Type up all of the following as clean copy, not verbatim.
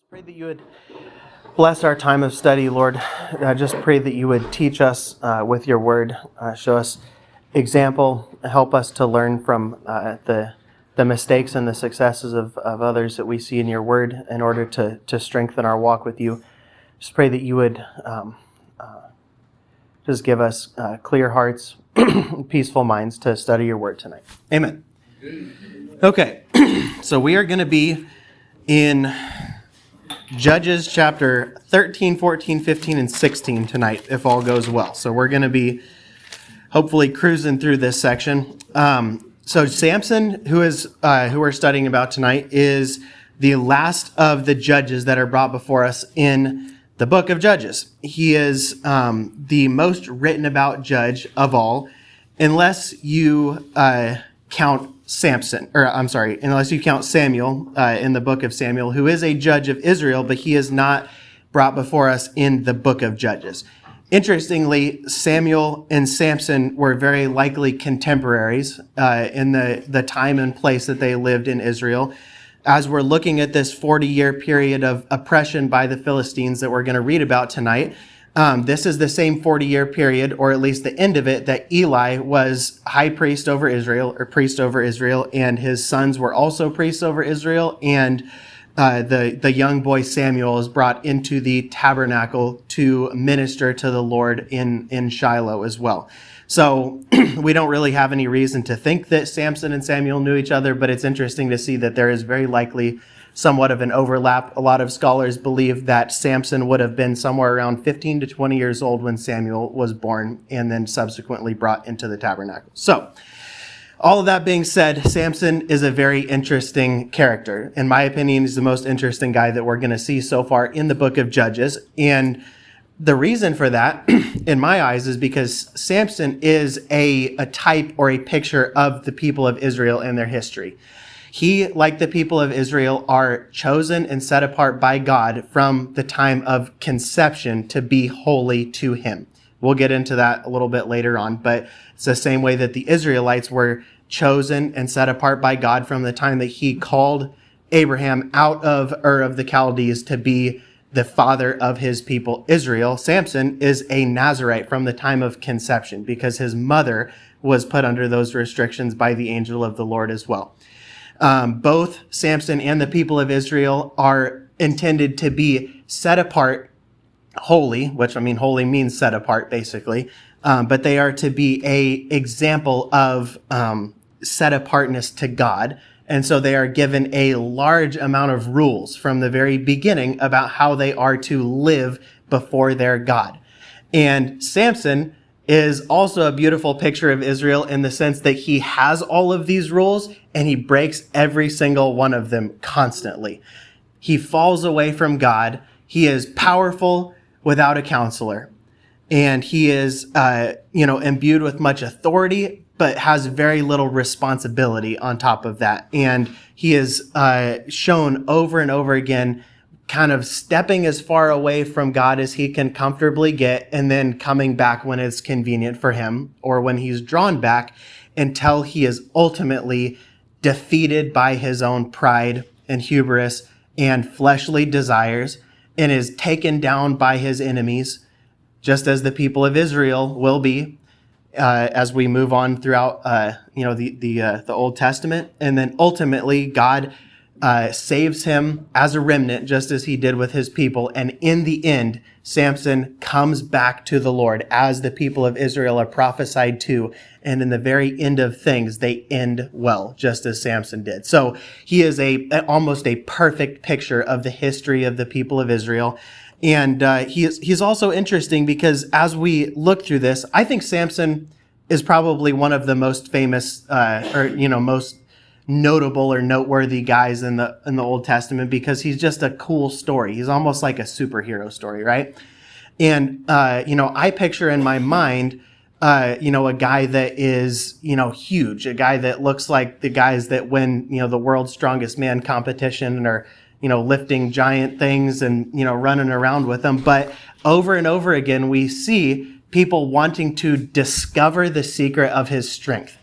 Pray that you would bless our time of study, Lord. I just pray that you would teach us with your word, show us example, help us to learn from the mistakes and the successes of others that we see in your word in order to strengthen our walk with you. Just pray that you would just give us clear hearts, peaceful minds to study your word tonight. Amen. Okay, so we are going to be in Judges chapter 13, 14, 15, and 16 tonight, if all goes well. So we're going to be hopefully cruising through this section. So Samson, who we're studying about tonight, is the last of the judges that are brought before us in the book of Judges. He is the most written about judge of all, unless you count unless you count Samuel in the book of Samuel, who is a judge of Israel, but he is not brought before us in the book of Judges. Interestingly, Samuel and Samson were very likely contemporaries in the time and place that they lived in Israel. As we're looking at this 40-year period of oppression by the Philistines that we're going to read about tonight, this is the same 40-year period, or at least the end of it, that Eli was high priest over Israel, or priest over Israel, and his sons were also priests over Israel, and the young boy Samuel is brought into the tabernacle to minister to the Lord in Shiloh as well. So we don't really have any reason to think that Samson and Samuel knew each other, but it's interesting to see that there is very likely somewhat of an overlap. A lot of scholars believe that Samson would have been somewhere around 15 to 20 years old when Samuel was born and then subsequently brought into the tabernacle. So all of that being said, Samson is a very interesting character. In my opinion, he's the most interesting guy that we're going to see so far in the book of Judges. And the reason for that, in my eyes, is because Samson is a type or a picture of the people of Israel and their history. He, like the people of Israel, are chosen and set apart by God from the time of conception to be holy to him. We'll get into that a little bit later on, but it's the same way that the Israelites were chosen and set apart by God from the time that he called Abraham out of Ur of the Chaldees to be the father of his people Israel. Samson is a Nazirite from the time of conception because his mother was put under those restrictions by the angel of the Lord as well. Both Samson and the people of Israel are intended to be set apart, holy, which holy means set apart basically, but they are to be a example of set apartness to God. And so they are given a large amount of rules from the very beginning about how they are to live before their God. And Samson is also a beautiful picture of Israel in the sense that he has all of these rules and he breaks every single one of them constantly. He falls away from God. He is powerful without a counselor. And he is, imbued with much authority, but has very little responsibility on top of that. And he is shown over and over again kind of stepping as far away from God as he can comfortably get and then coming back when it's convenient for him or when he's drawn back until he is ultimately defeated by his own pride and hubris and fleshly desires and is taken down by his enemies, just as the people of Israel will be as we move on throughout the Old Testament. And then ultimately God saves him as a remnant, just as he did with his people. And in the end, Samson comes back to the Lord as the people of Israel are prophesied to. And in the very end of things, they end well, just as Samson did. So he is almost a perfect picture of the history of the people of Israel. And he's also interesting because as we look through this, I think Samson is probably one of the most famous most notable or noteworthy guys in the Old Testament because he's just a cool story. He's almost like a superhero story, right? And I picture in my mind a guy that is huge, a guy that looks like the guys that win the world's strongest man competition and are lifting giant things and running around with them. But over and over again we see people wanting to discover the secret of his strength.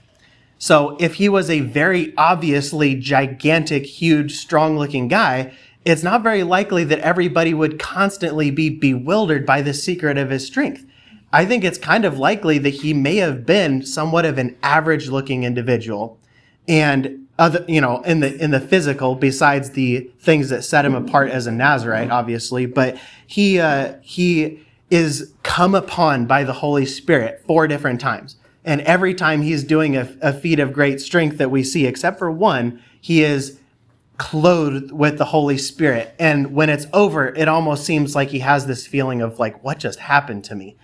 So if he was a very obviously gigantic, huge, strong-looking guy, it's not very likely that everybody would constantly be bewildered by the secret of his strength. I think it's kind of likely that he may have been somewhat of an average-looking individual, and other, in the physical, besides the things that set him apart as a Nazirite, obviously, but he is come upon by the Holy Spirit 4 different times. And every time he's doing a feat of great strength that we see, except for one, he is clothed with the Holy Spirit. And when it's over, it almost seems like he has this feeling of like, what just happened to me?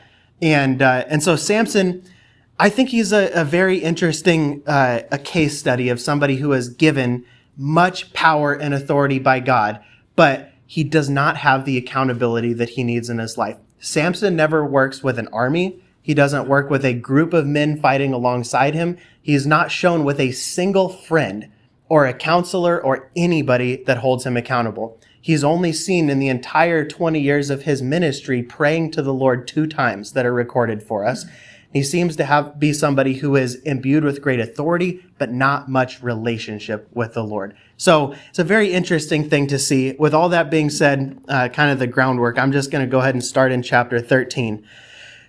And so Samson, I think he's a very interesting a case study of somebody who is given much power and authority by God, but he does not have the accountability that he needs in his life. Samson never works with an army. He doesn't work with a group of men fighting alongside him. He's not shown with a single friend or a counselor or anybody that holds him accountable. He's only seen in the entire 20 years of his ministry praying to the Lord 2 times that are recorded for us. He seems to be somebody who is imbued with great authority, but not much relationship with the Lord. So it's a very interesting thing to see. With all that being said, kind of the groundwork, I'm just going to go ahead and start in chapter 13.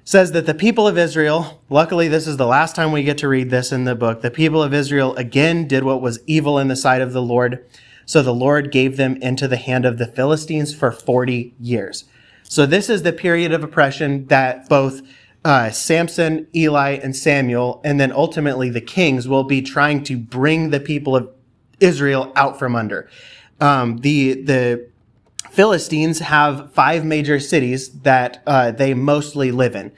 Says that the people of Israel, luckily this is the last time we get to read this in the book, the people of Israel again did what was evil in the sight of the Lord. So the Lord gave them into the hand of the Philistines for 40 years. So this is the period of oppression that both Samson, Eli, and Samuel, and then ultimately the kings will be trying to bring the people of Israel out from under. The Philistines have 5 major cities that they mostly live in.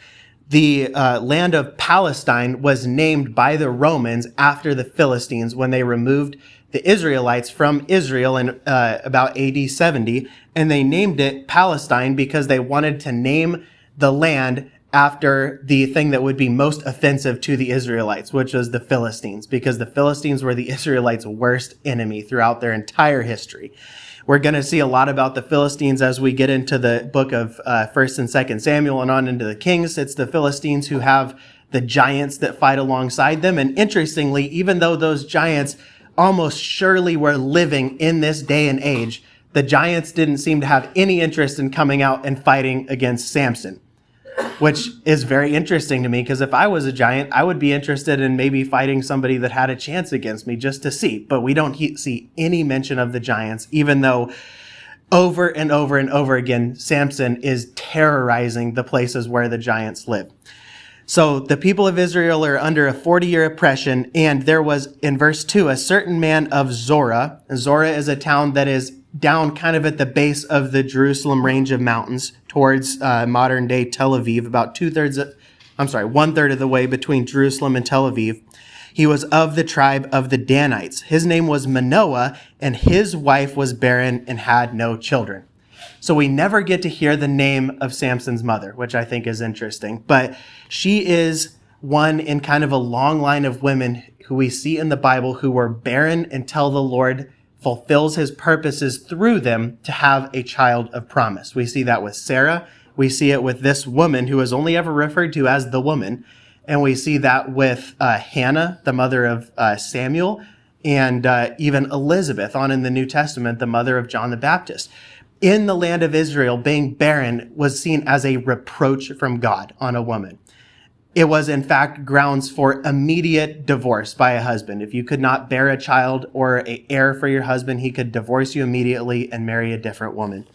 The land of Palestine was named by the Romans after the Philistines when they removed the Israelites from Israel in about AD 70, and they named it Palestine because they wanted to name the land after the thing that would be most offensive to the Israelites, which was the Philistines, because the Philistines were the Israelites' worst enemy throughout their entire history. We're going to see a lot about the Philistines as we get into the book of 1st and 2nd Samuel and on into the Kings. It's the Philistines who have the giants that fight alongside them. And interestingly, even though those giants almost surely were living in this day and age, the giants didn't seem to have any interest in coming out and fighting against Samson, which is very interesting to me, because if I was a giant, I would be interested in maybe fighting somebody that had a chance against me just to see. But we don't see any mention of the giants, even though over and over and over again, Samson is terrorizing the places where the giants live. So the people of Israel are under a 40-year oppression, and there was, in verse 2, a certain man of Zorah. Zorah is a town that is down kind of at the base of the Jerusalem range of mountains towards modern-day Tel Aviv, about 1/3 of the way between Jerusalem and Tel Aviv. He was of the tribe of the Danites. His name was Manoah, and his wife was barren and had no children. So we never get to hear the name of Samson's mother, which I think is interesting. But she is one in kind of a long line of women who we see in the Bible who were barren until the Lord fulfills his purposes through them to have a child of promise. We see that with Sarah. We see it with this woman who is only ever referred to as the woman. And we see that with Hannah, the mother of Samuel, and even Elizabeth on in the New Testament, the mother of John the Baptist. In the land of Israel, being barren was seen as a reproach from God on a woman. It was, in fact, grounds for immediate divorce by a husband. If you could not bear a child or an heir for your husband, he could divorce you immediately and marry a different woman.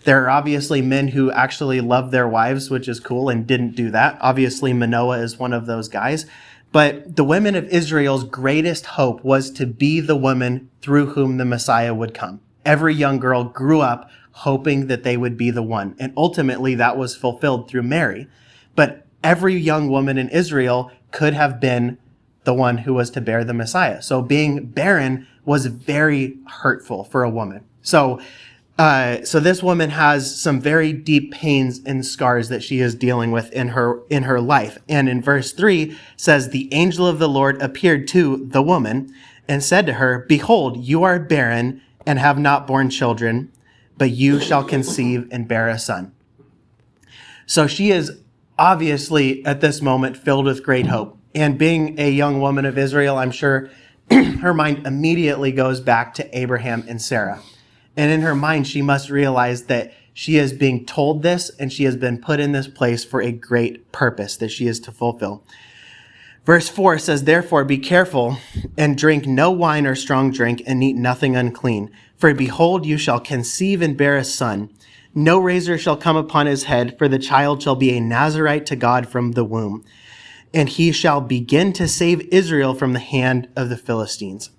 There are obviously men who actually love their wives, which is cool, and didn't do that. Obviously, Manoah is one of those guys. But the women of Israel's greatest hope was to be the woman through whom the Messiah would come. Every young girl grew up hoping that they would be the one. And ultimately, that was fulfilled through Mary. But every young woman in Israel could have been the one who was to bear the Messiah. So being barren was very hurtful for a woman. So this woman has some very deep pains and scars that she is dealing with in her life. And in verse 3 says, the angel of the Lord appeared to the woman and said to her, behold, you are barren and have not borne children, but you shall conceive and bear a son. So she is obviously at this moment filled with great hope. And being a young woman of Israel, I'm sure her mind immediately goes back to Abraham and Sarah. And in her mind, she must realize that she is being told this and she has been put in this place for a great purpose that she is to fulfill. Verse 4 says, "Therefore be careful and drink no wine or strong drink and eat nothing unclean. For behold, you shall conceive and bear a son. No razor shall come upon his head, for the child shall be a Nazirite to God from the womb. And he shall begin to save Israel from the hand of the Philistines."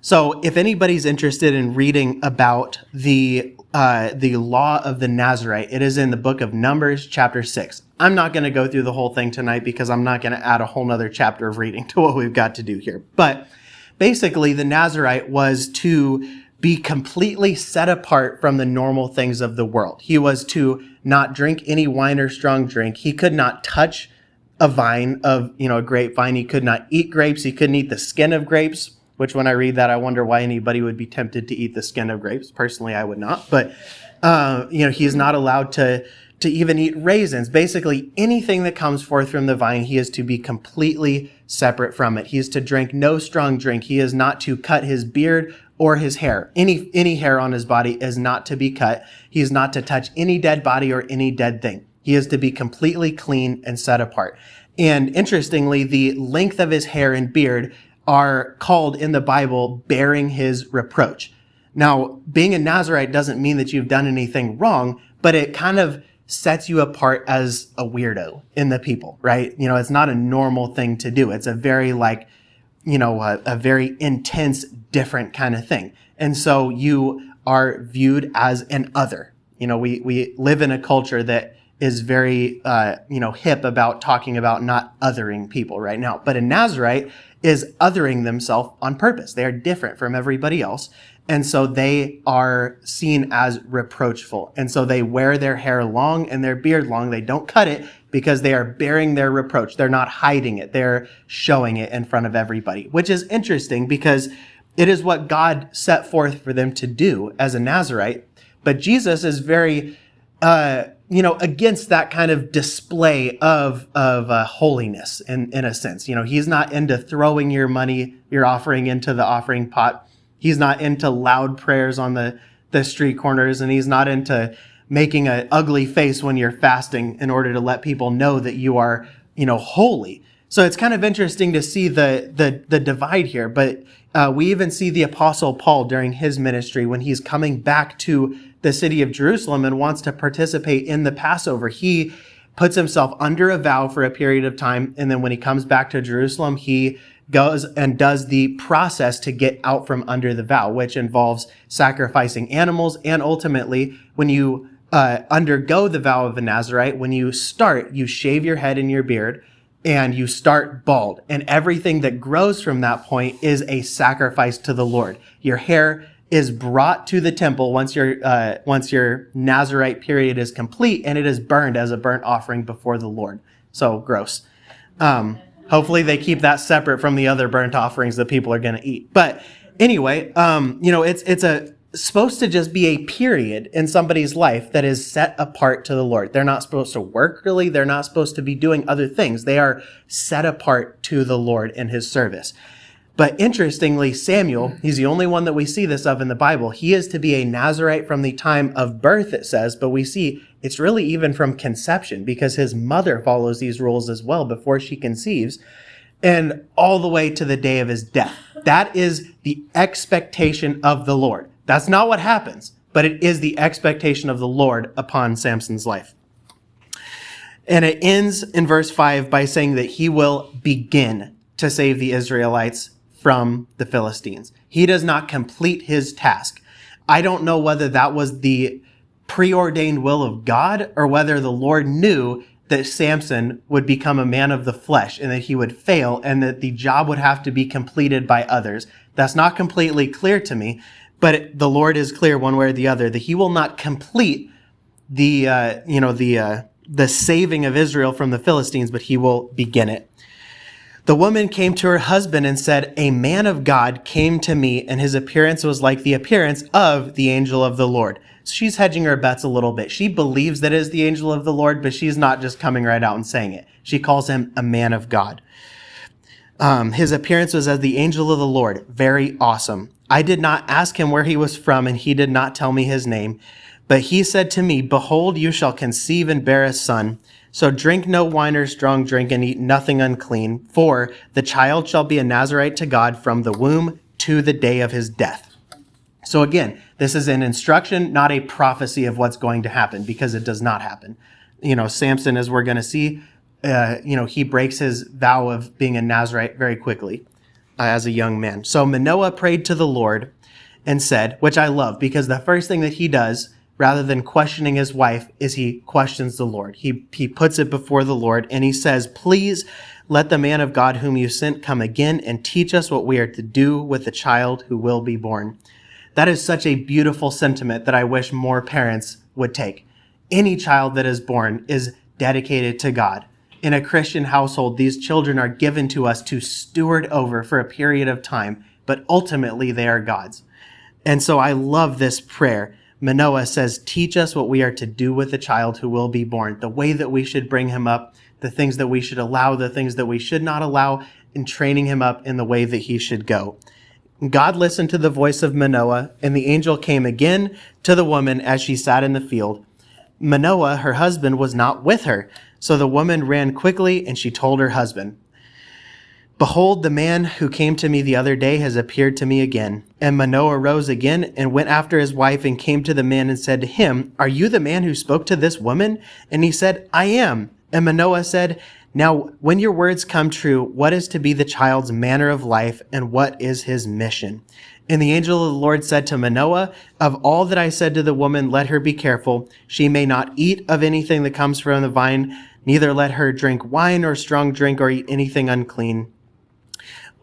So if anybody's interested in reading about the law of the Nazirite, it is in the book of Numbers, chapter 6. I'm not going to go through the whole thing tonight because I'm not going to add a whole nother chapter of reading to what we've got to do here. But basically, the Nazirite was to be completely set apart from the normal things of the world. He was to not drink any wine or strong drink. He could not touch a vine of, a grapevine. He could not eat grapes. He couldn't eat the skin of grapes. Which when I read that, I wonder why anybody would be tempted to eat the skin of grapes. Personally, I would not. But, he's not allowed to even eat raisins. Basically, anything that comes forth from the vine, he is to be completely separate from it. He is to drink no strong drink. He is not to cut his beard or his hair. Any hair on his body is not to be cut. He is not to touch any dead body or any dead thing. He is to be completely clean and set apart. And interestingly, the length of his hair and beard are called in the Bible bearing his reproach. Now, being a Nazirite doesn't mean that you've done anything wrong, but it kind of sets you apart as a weirdo in the people, right? It's not a normal thing to do. It's a very a very intense, different kind of thing. And so you are viewed as an other. We live in a culture that is very, hip about talking about not othering people right now. But a Nazirite is othering themselves on purpose. They are different from everybody else. And so they are seen as reproachful. And so they wear their hair long and their beard long. They don't cut it because they are bearing their reproach. They're not hiding it. They're showing it in front of everybody, which is interesting because it is what God set forth for them to do as a Nazirite. But Jesus is very, against that kind of display of holiness in a sense. He's not into throwing your money, your offering into the offering pot. He's not into loud prayers on the street corners, and he's not into making an ugly face when you're fasting in order to let people know that you are, holy. So it's kind of interesting to see the divide here. But we even see the Apostle Paul during his ministry when he's coming back to the city of Jerusalem and wants to participate in the Passover. He puts himself under a vow for a period of time. And then when he comes back to Jerusalem, he goes and does the process to get out from under the vow, which involves sacrificing animals. And ultimately, when you undergo the vow of a Nazirite, when you start, you shave your head and your beard and you start bald. And everything that grows from that point is a sacrifice to the Lord. Your hair is brought to the temple once your Nazirite period is complete, and it is burned as a burnt offering before the Lord. So gross. Hopefully they keep that separate from the other burnt offerings that people are going to eat. But anyway, it's supposed to just be a period in somebody's life that is set apart to the Lord. They're not supposed to work really. They're not supposed to be doing other things. They are set apart to the Lord in his service. But interestingly, Samuel, he's the only one that we see this of in the Bible. He is to be a Nazirite from the time of birth, it says, but we see it's really even from conception because his mother follows these rules as well before she conceives and all the way to the day of his death. That is the expectation of the Lord. That's not what happens, but it is the expectation of the Lord upon Samson's life. And it ends in verse 5 by saying that he will begin to save the Israelites from the Philistines. He does not complete his task. I don't know whether that was the preordained will of God or whether the Lord knew that Samson would become a man of the flesh and that he would fail and that the job would have to be completed by others. That's not completely clear to me, but the Lord is clear one way or the other that he will not complete the saving of Israel from the Philistines, but he will begin it. The woman came to her husband and said, "A man of God came to me, and his appearance was like the appearance of the angel of the Lord." So she's hedging her bets a little bit. She believes that it is the angel of the Lord, but she's not just coming right out and saying it. She calls him a man of God. His appearance was as the angel of the Lord, very awesome. I did not ask him where he was from, and he did not tell me his name. But he said to me, behold, you shall conceive and bear a son. So drink no wine or strong drink, and eat nothing unclean, for the child shall be a Nazarite to God from the womb to the day of his death. So again, this is an instruction, not a prophecy of what's going to happen, because it does not happen. Samson, as we're going to see, he breaks his vow of being a Nazarite very quickly as a young man. So Manoah prayed to the Lord and said, which I love, because the first thing that he does, rather than questioning his wife, is he questions the Lord. He puts it before the Lord, and he says, please let the man of God whom you sent come again and teach us what we are to do with the child who will be born. That is such a beautiful sentiment that I wish more parents would take. Any child that is born is dedicated to God. In a Christian household, these children are given to us to steward over for a period of time, but ultimately they are God's. And so I love this prayer. Manoah says, teach us what we are to do with the child who will be born, the way that we should bring him up, the things that we should allow, the things that we should not allow, and training him up in the way that he should go. God listened to the voice of Manoah, and the angel came again to the woman as she sat in the field. Manoah, her husband, was not with her. So the woman ran quickly, and she told her husband, behold, the man who came to me the other day has appeared to me again. And Manoah rose again and went after his wife and came to the man and said to him, are you the man who spoke to this woman? And he said, I am. And Manoah said, now, when your words come true, what is to be the child's manner of life, and what is his mission? And the angel of the Lord said to Manoah, of all that I said to the woman, let her be careful. She may not eat of anything that comes from the vine, neither let her drink wine or strong drink or eat anything unclean.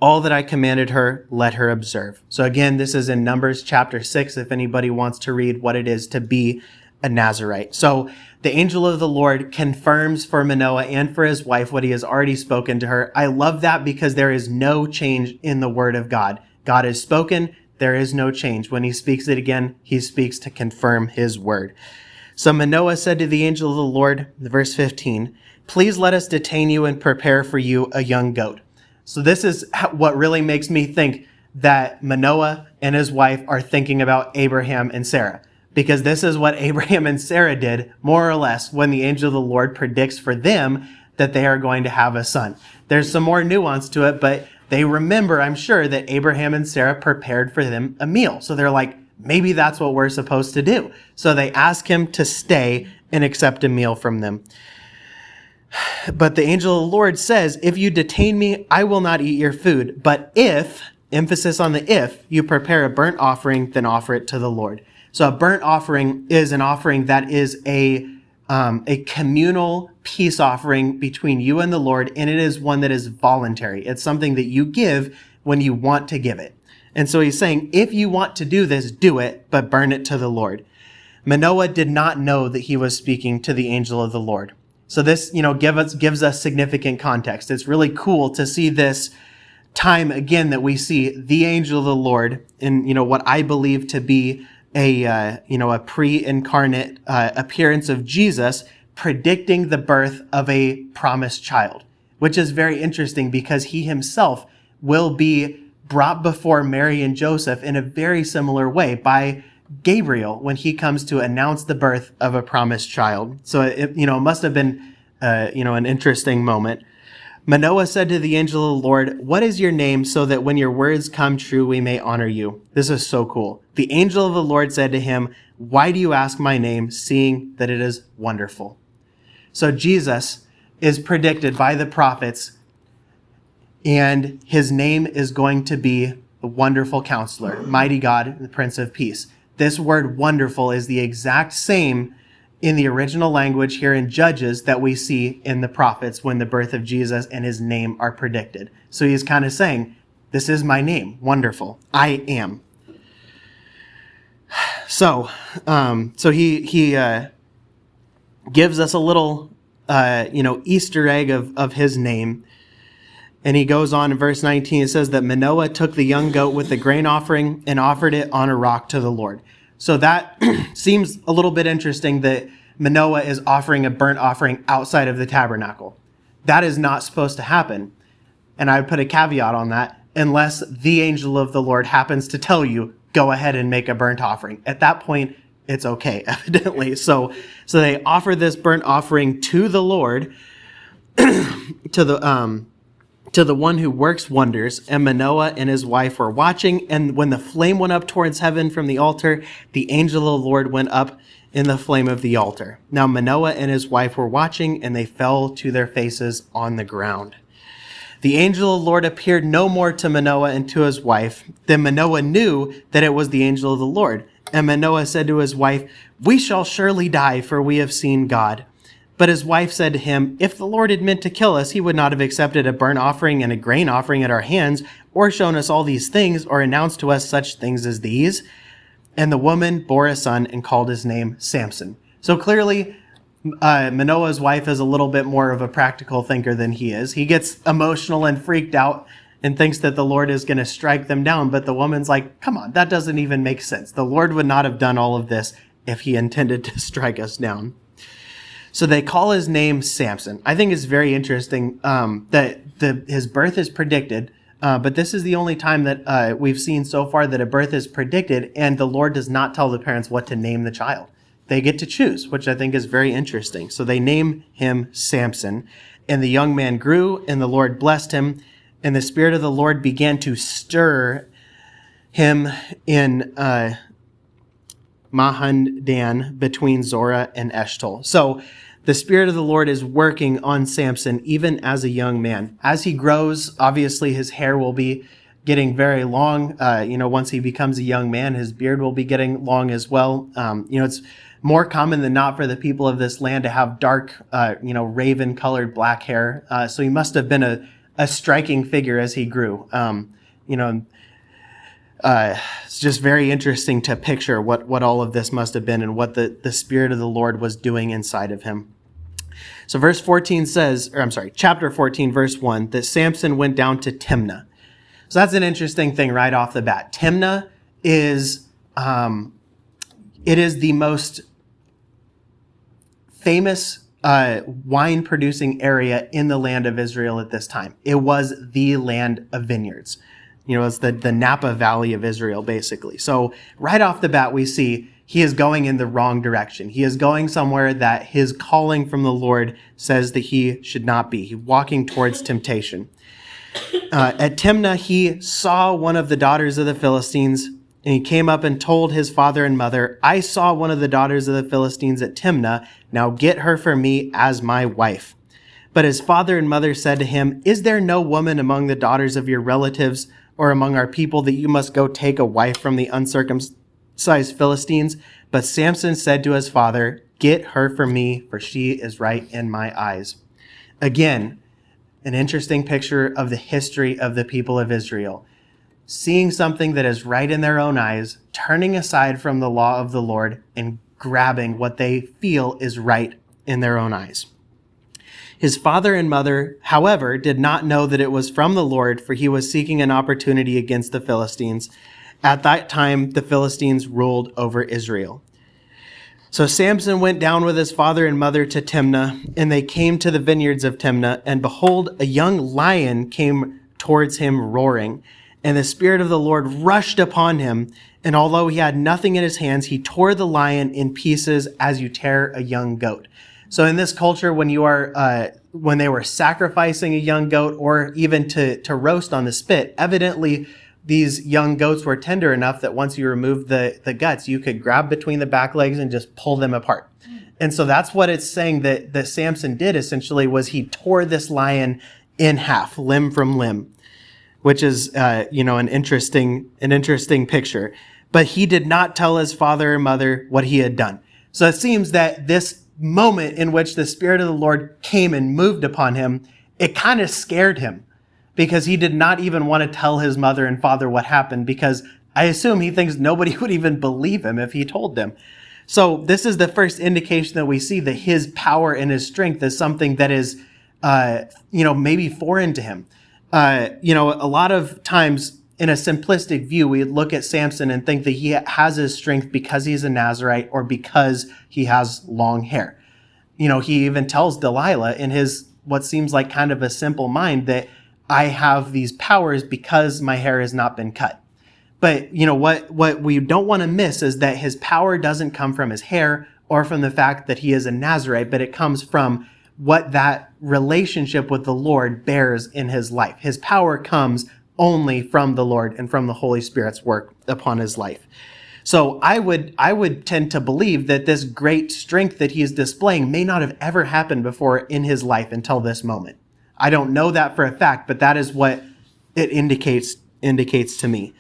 All that I commanded her, let her observe. So again, this is in Numbers chapter 6, if anybody wants to read what it is to be a Nazarite. So the angel of the Lord confirms for Manoah and for his wife what he has already spoken to her. I love that because there is no change in the word of God. God has spoken, there is no change. When he speaks it again, he speaks to confirm his word. So Manoah said to the angel of the Lord, verse 15, please let us detain you and prepare for you a young goat. So this is what really makes me think that Manoah and his wife are thinking about Abraham and Sarah, because this is what Abraham and Sarah did, more or less, when the angel of the Lord predicts for them that they are going to have a son. There's some more nuance to it, but they remember, I'm sure, that Abraham and Sarah prepared for them a meal. So they're like, maybe that's what we're supposed to do. So they ask him to stay and accept a meal from them. But the angel of the Lord says, if you detain me, I will not eat your food. But if, emphasis on the if, you prepare a burnt offering, then offer it to the Lord. So a burnt offering is an offering that is a communal peace offering between you and the Lord, and it is one that is voluntary. It's something that you give when you want to give it. And so he's saying, if you want to do this, do it, but burn it to the Lord. Manoah did not know that he was speaking to the angel of the Lord. So this, gives us significant context. It's really cool to see this time again that we see the angel of the Lord in, what I believe to be a pre-incarnate appearance of Jesus predicting the birth of a promised child, which is very interesting because he himself will be brought before Mary and Joseph in a very similar way by Gabriel when he comes to announce the birth of a promised child. So it must have been an interesting moment. Manoah said to the angel of the Lord, what is your name so that when your words come true, we may honor you? This is so cool. The angel of the Lord said to him, why do you ask my name, seeing that it is wonderful? So Jesus is predicted by the prophets, and his name is going to be the Wonderful Counselor, Mighty God, and the Prince of Peace. This word wonderful is the exact same in the original language here in Judges that we see in the prophets when the birth of Jesus and his name are predicted. So he's kind of saying, this is my name, wonderful, I am. So he gives us a little, Easter egg of his name. And he goes on in verse 19, it says that Manoah took the young goat with the grain offering and offered it on a rock to the Lord. So that seems a little bit interesting that Manoah is offering a burnt offering outside of the tabernacle. That is not supposed to happen. And I would put a caveat on that, unless the angel of the Lord happens to tell you, go ahead and make a burnt offering. At that point, it's okay, evidently. So they offer this burnt offering to the Lord, to the one who works wonders. And Manoah and his wife were watching. And when the flame went up towards heaven from the altar, the angel of the Lord went up in the flame of the altar. Now Manoah and his wife were watching, and they fell to their faces on the ground. The angel of the Lord appeared no more to Manoah and to his wife. Then Manoah knew that it was the angel of the Lord. And Manoah said to his wife, "We shall surely die, for we have seen God." But his wife said to him, "If the Lord had meant to kill us, he would not have accepted a burnt offering and a grain offering at our hands, or shown us all these things, or announced to us such things as these." And the woman bore a son and called his name Samson. So clearly, Manoah's wife is a little bit more of a practical thinker than he is. He gets emotional and freaked out and thinks that the Lord is going to strike them down. But the woman's like, come on, that doesn't even make sense. The Lord would not have done all of this if he intended to strike us down. So they call his name Samson. I think it's very interesting that his birth is predicted, but this is the only time that we've seen so far that a birth is predicted, and the Lord does not tell the parents what to name the child. They get to choose, which I think is very interesting. So they name him Samson, and the young man grew, and the Lord blessed him, and the Spirit of the Lord began to stir him in Mahandan between Zorah and Eshtaol. So the Spirit of the Lord is working on Samson even as a young man. As he grows, obviously his hair will be getting very long. Once he becomes a young man, his beard will be getting long as well. It's more common than not for the people of this land to have dark, raven-colored black hair. So he must have been a striking figure as he grew. It's just very interesting to picture what all of this must have been and what the Spirit of the Lord was doing inside of him. So chapter 14, verse 1, that Samson went down to Timnah. So that's an interesting thing right off the bat. Timnah is the most famous wine producing area in the land of Israel at this time. It was the land of vineyards. It's the Napa Valley of Israel, basically. So right off the bat, we see he is going in the wrong direction. He is going somewhere that his calling from the Lord says that he should not be. He's walking towards temptation. At Timnah, he saw one of the daughters of the Philistines, and he came up and told his father and mother, "I saw one of the daughters of the Philistines at Timnah. Now get her for me as my wife." But his father and mother said to him, "Is there no woman among the daughters of your relatives or among our people that you must go take a wife from the uncircumcised Philistines?" But Samson said to his father, "Get her for me, for she is right in my eyes." Again, an interesting picture of the history of the people of Israel. Seeing something that is right in their own eyes, turning aside from the law of the Lord and grabbing what they feel is right in their own eyes. His father and mother, however, did not know that it was from the Lord, for he was seeking an opportunity against the Philistines. At that time, the Philistines ruled over Israel. So Samson went down with his father and mother to Timnah, and they came to the vineyards of Timnah, and behold, a young lion came towards him roaring. And the Spirit of the Lord rushed upon him, and although he had nothing in his hands, he tore the lion in pieces as you tear a young goat. So in this culture, when they were sacrificing a young goat or even to roast on the spit, evidently these young goats were tender enough that once you removed the guts, you could grab between the back legs and just pull them apart. And so that's what it's saying that Samson did essentially, was he tore this lion in half, limb from limb, which is an interesting picture. But he did not tell his father or mother what he had done. So it seems that this moment in which the Spirit of the Lord came and moved upon him, it kind of scared him, because he did not even want to tell his mother and father what happened, because I assume he thinks nobody would even believe him if he told them. So this is the first indication that we see that his power and his strength is something that is, maybe foreign to him. A lot of times in a simplistic view, we look at Samson and think that he has his strength because he's a Nazirite or because he has long hair. He even tells Delilah in his what seems like kind of a simple mind that I have these powers because my hair has not been cut. But what we don't want to miss is that his power doesn't come from his hair or from the fact that he is a Nazirite, but it comes from what that relationship with the Lord bears in his life. His power comes only from the Lord and from the Holy Spirit's work upon his life. So I would tend to believe that this great strength that he is displaying may not have ever happened before in his life until this moment. I don't know that for a fact, but that is what it indicates to me.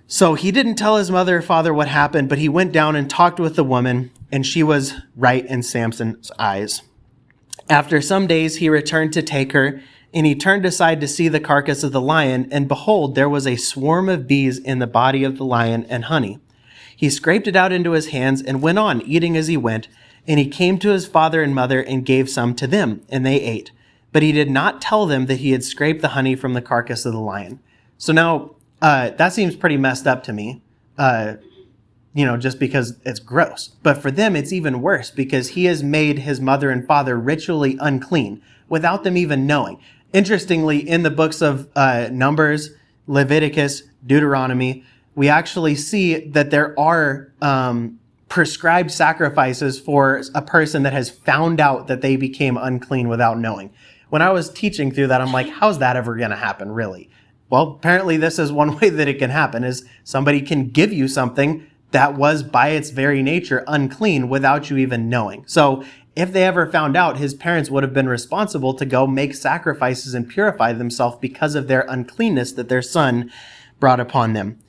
So he didn't tell his mother or father what happened, but he went down and talked with the woman, and she was right in Samson's eyes. After some days, he returned to take her, and he turned aside to see the carcass of the lion, and behold, there was a swarm of bees in the body of the lion and honey. He scraped it out into his hands and went on, eating as he went, and he came to his father and mother and gave some to them, and they ate. But he did not tell them that he had scraped the honey from the carcass of the lion. So now, that seems pretty messed up to me, just because it's gross. But for them, it's even worse because he has made his mother and father ritually unclean without them even knowing. Interestingly, in the books of Numbers, Leviticus, Deuteronomy, we actually see that there are prescribed sacrifices for a person that has found out that they became unclean without knowing. When I was teaching through that, I'm like, how's that ever going to happen, really? Well, apparently this is one way that it can happen, is somebody can give you something that was by its very nature unclean without you even knowing. So if they ever found out, his parents would have been responsible to go make sacrifices and purify themselves because of their uncleanness that their son brought upon them.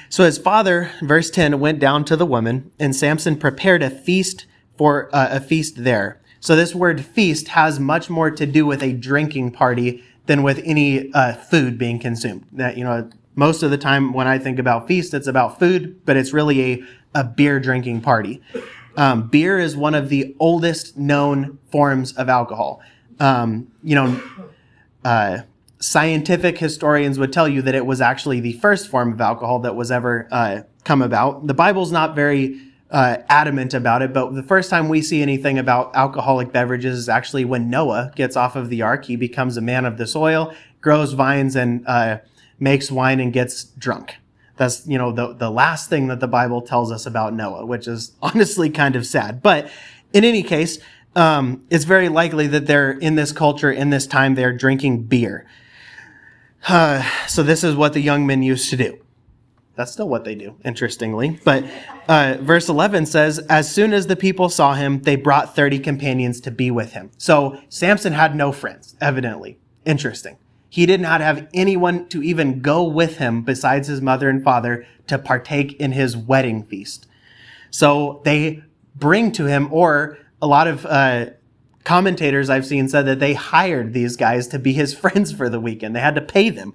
So his father, verse 10, went down to the woman, and Samson prepared a feast there. So this word feast has much more to do with a drinking party than with any food being consumed. That, most of the time when I think about feast, it's about food, but it's really a beer drinking party. Beer is one of the oldest known forms of alcohol. Scientific historians would tell you that it was actually the first form of alcohol that was ever come about. The Bible's not very adamant about it, but the first time we see anything about alcoholic beverages is actually when Noah gets off of the ark. He becomes a man of the soil, grows vines, and makes wine and gets drunk. That's, the last thing that the Bible tells us about Noah, which is honestly kind of sad. But in any case, it's very likely that they're in this culture, in this time, they're drinking beer. So this is what the young men used to do. That's still what they do, interestingly. But verse 11 says, as soon as the people saw him, they brought 30 companions to be with him. So Samson had no friends, evidently. Interesting. He did not have anyone to even go with him besides his mother and father to partake in his wedding feast. So they bring to him, or a lot of commentators I've seen said that they hired these guys to be his friends for the weekend. They had to pay them.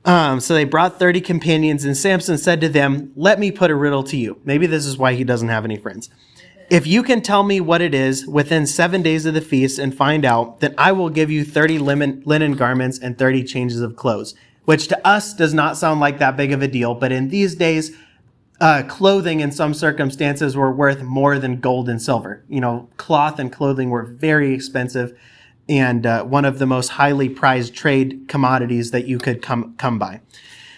So they brought 30 companions, and Samson said to them, let me put a riddle to you. Maybe this is why he doesn't have any friends. If you can tell me what it is within 7 days of the feast and find out, then I will give you 30 linen garments and 30 changes of clothes, which to us does not sound like that big of a deal. But in these days, clothing in some circumstances were worth more than gold and silver. Cloth and clothing were very expensive, and one of the most highly prized trade commodities that you could come by.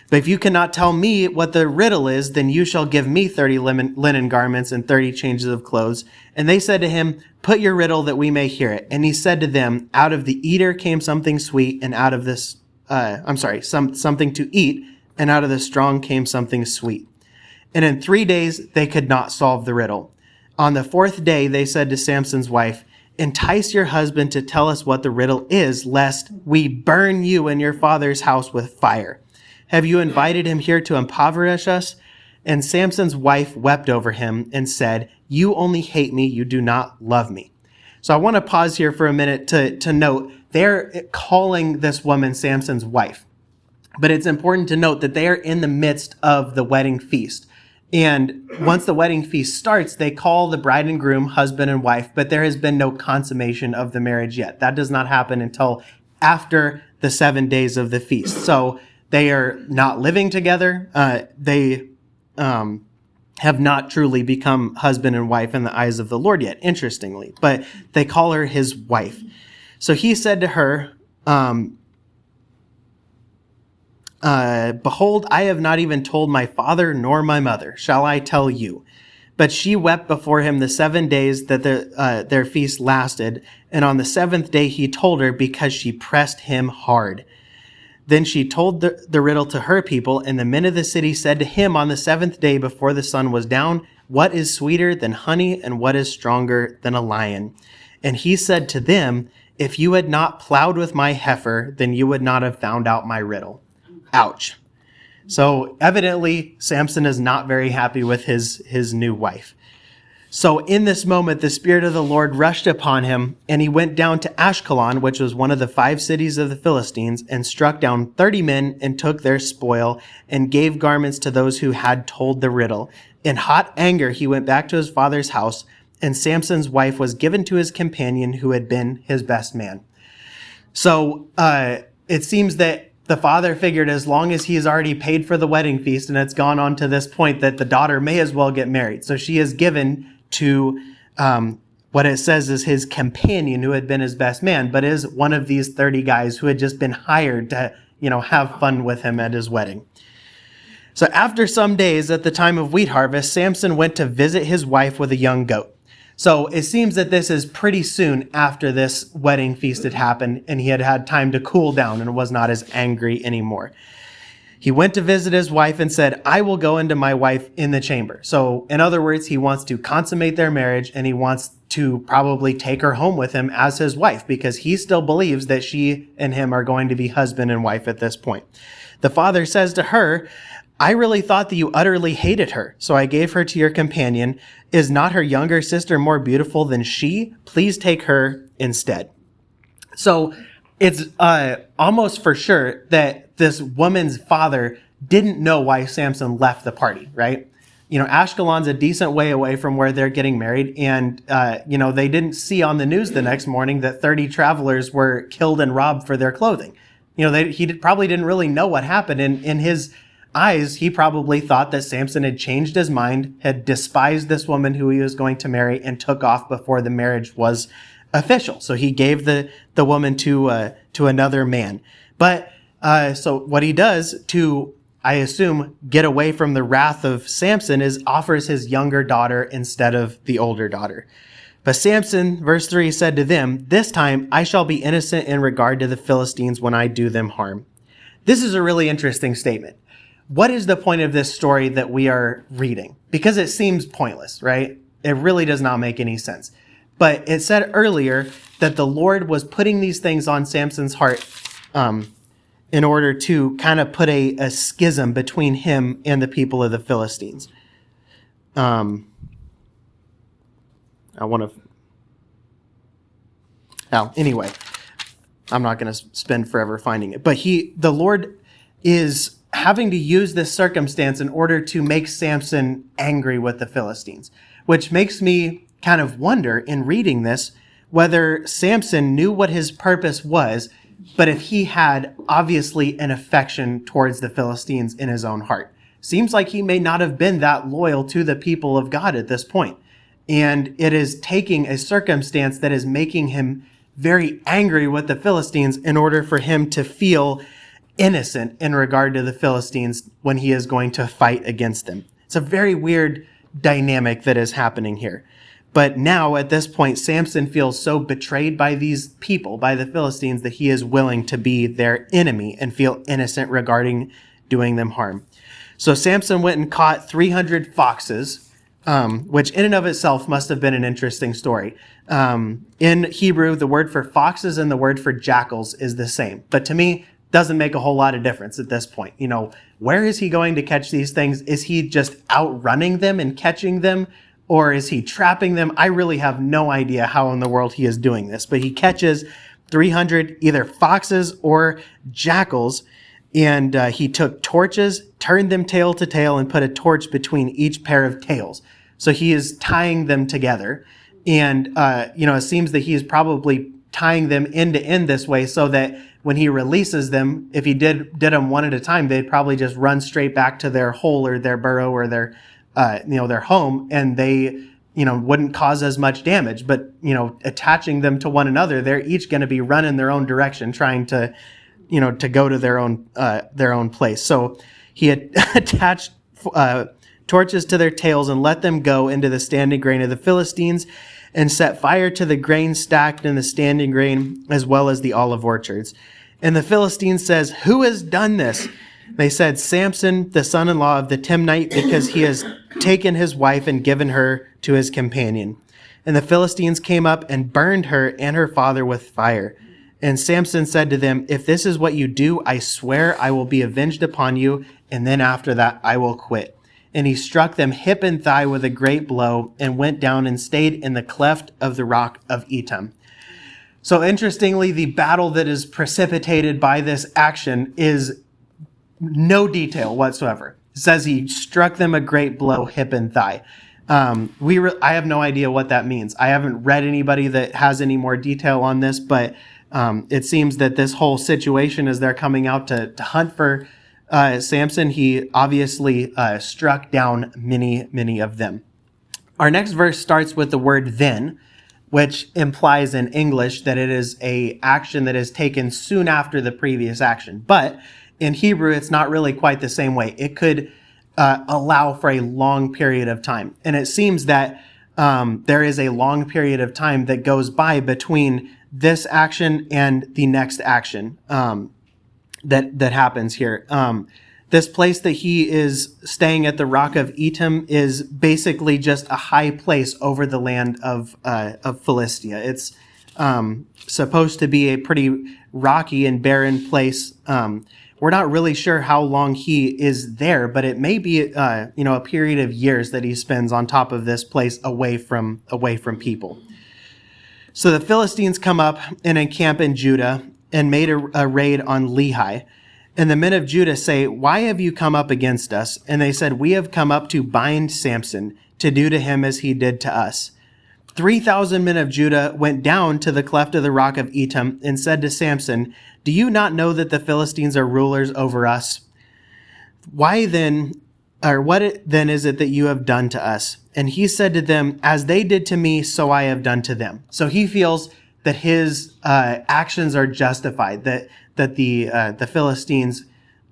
But if you cannot tell me what the riddle is, then you shall give me 30 linen garments and 30 changes of clothes. And they said to him, put your riddle that we may hear it. And he said to them, out of the eater came something sweet, and out of this, something to eat, and out of the strong came something sweet. And in 3 days they could not solve the riddle. On the 4th day they said to Samson's wife, entice your husband to tell us what the riddle is, lest we burn you and your father's house with fire. Have you invited him here to impoverish us? And Samson's wife wept over him and said, you only hate me, you do not love me. So I want to pause here for a minute to note, they're calling this woman Samson's wife. But it's important to note that they are in the midst of the wedding feast. And once the wedding feast starts, they call the bride and groom husband and wife, but there has been no consummation of the marriage yet. That does not happen until after the 7 days of the feast. So they are not living together. They have not truly become husband and wife in the eyes of the Lord yet, interestingly. But they call her his wife. So he said to her, Behold, I have not even told my father nor my mother. Shall I tell you? But she wept before him the 7 days that their feast lasted. And on the seventh day he told her, because she pressed him hard. Then she told the riddle to her people, and the men of the city said to him on the seventh day before the sun was down, what is sweeter than honey, and what is stronger than a lion? And he said to them, if you had not plowed with my heifer, then you would not have found out my riddle. Ouch. So evidently, Samson is not very happy with his new wife. So in this moment, the Spirit of the Lord rushed upon him, and he went down to Ashkelon, which was one of the 5 cities of the Philistines, and struck down 30 men and took their spoil and gave garments to those who had told the riddle. In hot anger, he went back to his father's house, and Samson's wife was given to his companion who had been his best man. So it seems that the father figured as long as he's already paid for the wedding feast and it's gone on to this point that the daughter may as well get married. So she is given to what it says is his companion who had been his best man, but is one of these 30 guys who had just been hired to, have fun with him at his wedding. So after some days at the time of wheat harvest, Samson went to visit his wife with a young goat. So it seems that this is pretty soon after this wedding feast had happened and he had had time to cool down and was not as angry anymore. He went to visit his wife and said, I will go into my wife in the chamber. So in other words, he wants to consummate their marriage and he wants to probably take her home with him as his wife because he still believes that she and him are going to be husband and wife at this point. The father says to her, I really thought that you utterly hated her, so I gave her to your companion. Is not her younger sister more beautiful than she? Please take her instead. So it's almost for sure that this woman's father didn't know why Samson left the party, right? Ashkelon's a decent way away from where they're getting married. And, they didn't see on the news the next morning that 30 travelers were killed and robbed for their clothing. He probably didn't really know what happened. And in his eyes, he probably thought that Samson had changed his mind, had despised this woman who he was going to marry, and took off before the marriage was official. So he gave the woman to another man. But so what he does to, I assume, get away from the wrath of Samson is offers his younger daughter instead of the older daughter. But Samson, verse 3, said to them, this time I shall be innocent in regard to the Philistines when I do them harm. This is a really interesting statement. What is the point of this story that we are reading? Because it seems pointless, right? It really does not make any sense. But it said earlier that the Lord was putting these things on Samson's heart in order to kind of put a schism between him and the people of the Philistines. Anyway, I'm not going to spend forever finding it. But the Lord is having to use this circumstance in order to make Samson angry with the Philistines, which makes me kind of wonder in reading this whether Samson knew what his purpose was, but if he had obviously an affection towards the Philistines in his own heart. Seems like he may not have been that loyal to the people of God at this point. And it is taking a circumstance that is making him very angry with the Philistines in order for him to feel innocent in regard to the Philistines when he is going to fight against them. It's a very weird dynamic that is happening here. But now at this point, Samson feels so betrayed by these people, by the Philistines, that he is willing to be their enemy and feel innocent regarding doing them harm. So Samson went and caught 300 foxes, which in and of itself must have been an interesting story. In Hebrew, the word for foxes and the word for jackals is the same. But to me, doesn't make a whole lot of difference at this point. Where is he going to catch these things? Is he just outrunning them and catching them? Or is he trapping them? I really have no idea how in the world he is doing this. But he catches 300 either foxes or jackals. And he took torches, turned them tail to tail, and put a torch between each pair of tails. So he is tying them together. And, it seems that he is probably tying them end to end this way so that when he releases them, if he did them one at a time, they'd probably just run straight back to their hole or their burrow or their home, and they, wouldn't cause as much damage. But, attaching them to one another, they're each going to be running their own direction, trying to, to go to their own place. So he had attached torches to their tails and let them go into the standing grain of the Philistines, and set fire to the grain stacked in the standing grain, as well as the olive orchards. And the Philistines says, "Who has done this?" They said, "Samson, the son-in-law of the Timnite, because he has taken his wife and given her to his companion." And the Philistines came up and burned her and her father with fire. And Samson said to them, "If this is what you do, I swear I will be avenged upon you, and then after that I will quit." And he struck them hip and thigh with a great blow, and went down and stayed in the cleft of the rock of Etam. So interestingly, the battle that is precipitated by this action is no detail whatsoever. It says he struck them a great blow, hip and thigh. I have no idea what that means. I haven't read anybody that has any more detail on this, but it seems that this whole situation, as they're coming out to hunt for Samson, he obviously struck down many of them. Our next verse starts with the word "then," which implies in English that it is a action that is taken soon after the previous action. But in Hebrew, it's not really quite the same way. It could allow for a long period of time. And it seems that there is a long period of time that goes by between this action and the next action that happens here. This place that he is staying at, the Rock of Etam, is basically just a high place over the land of Philistia. It's supposed to be a pretty rocky and barren place. We're not really sure how long he is there, but it may be a period of years that he spends on top of this place away from people. So the Philistines come up and encamp in Judah and made a raid on Lehi. And the men of Judah say, "Why have you come up against us?" And they said, "We have come up to bind Samson, to do to him as he did to us." 3,000 men of Judah went down to the cleft of the rock of Etam and said to Samson, "Do you not know that the Philistines are rulers over us? What then is it that you have done to us?" And he said to them, "As they did to me, so I have done to them." So he feels that his actions are justified, that the Philistines,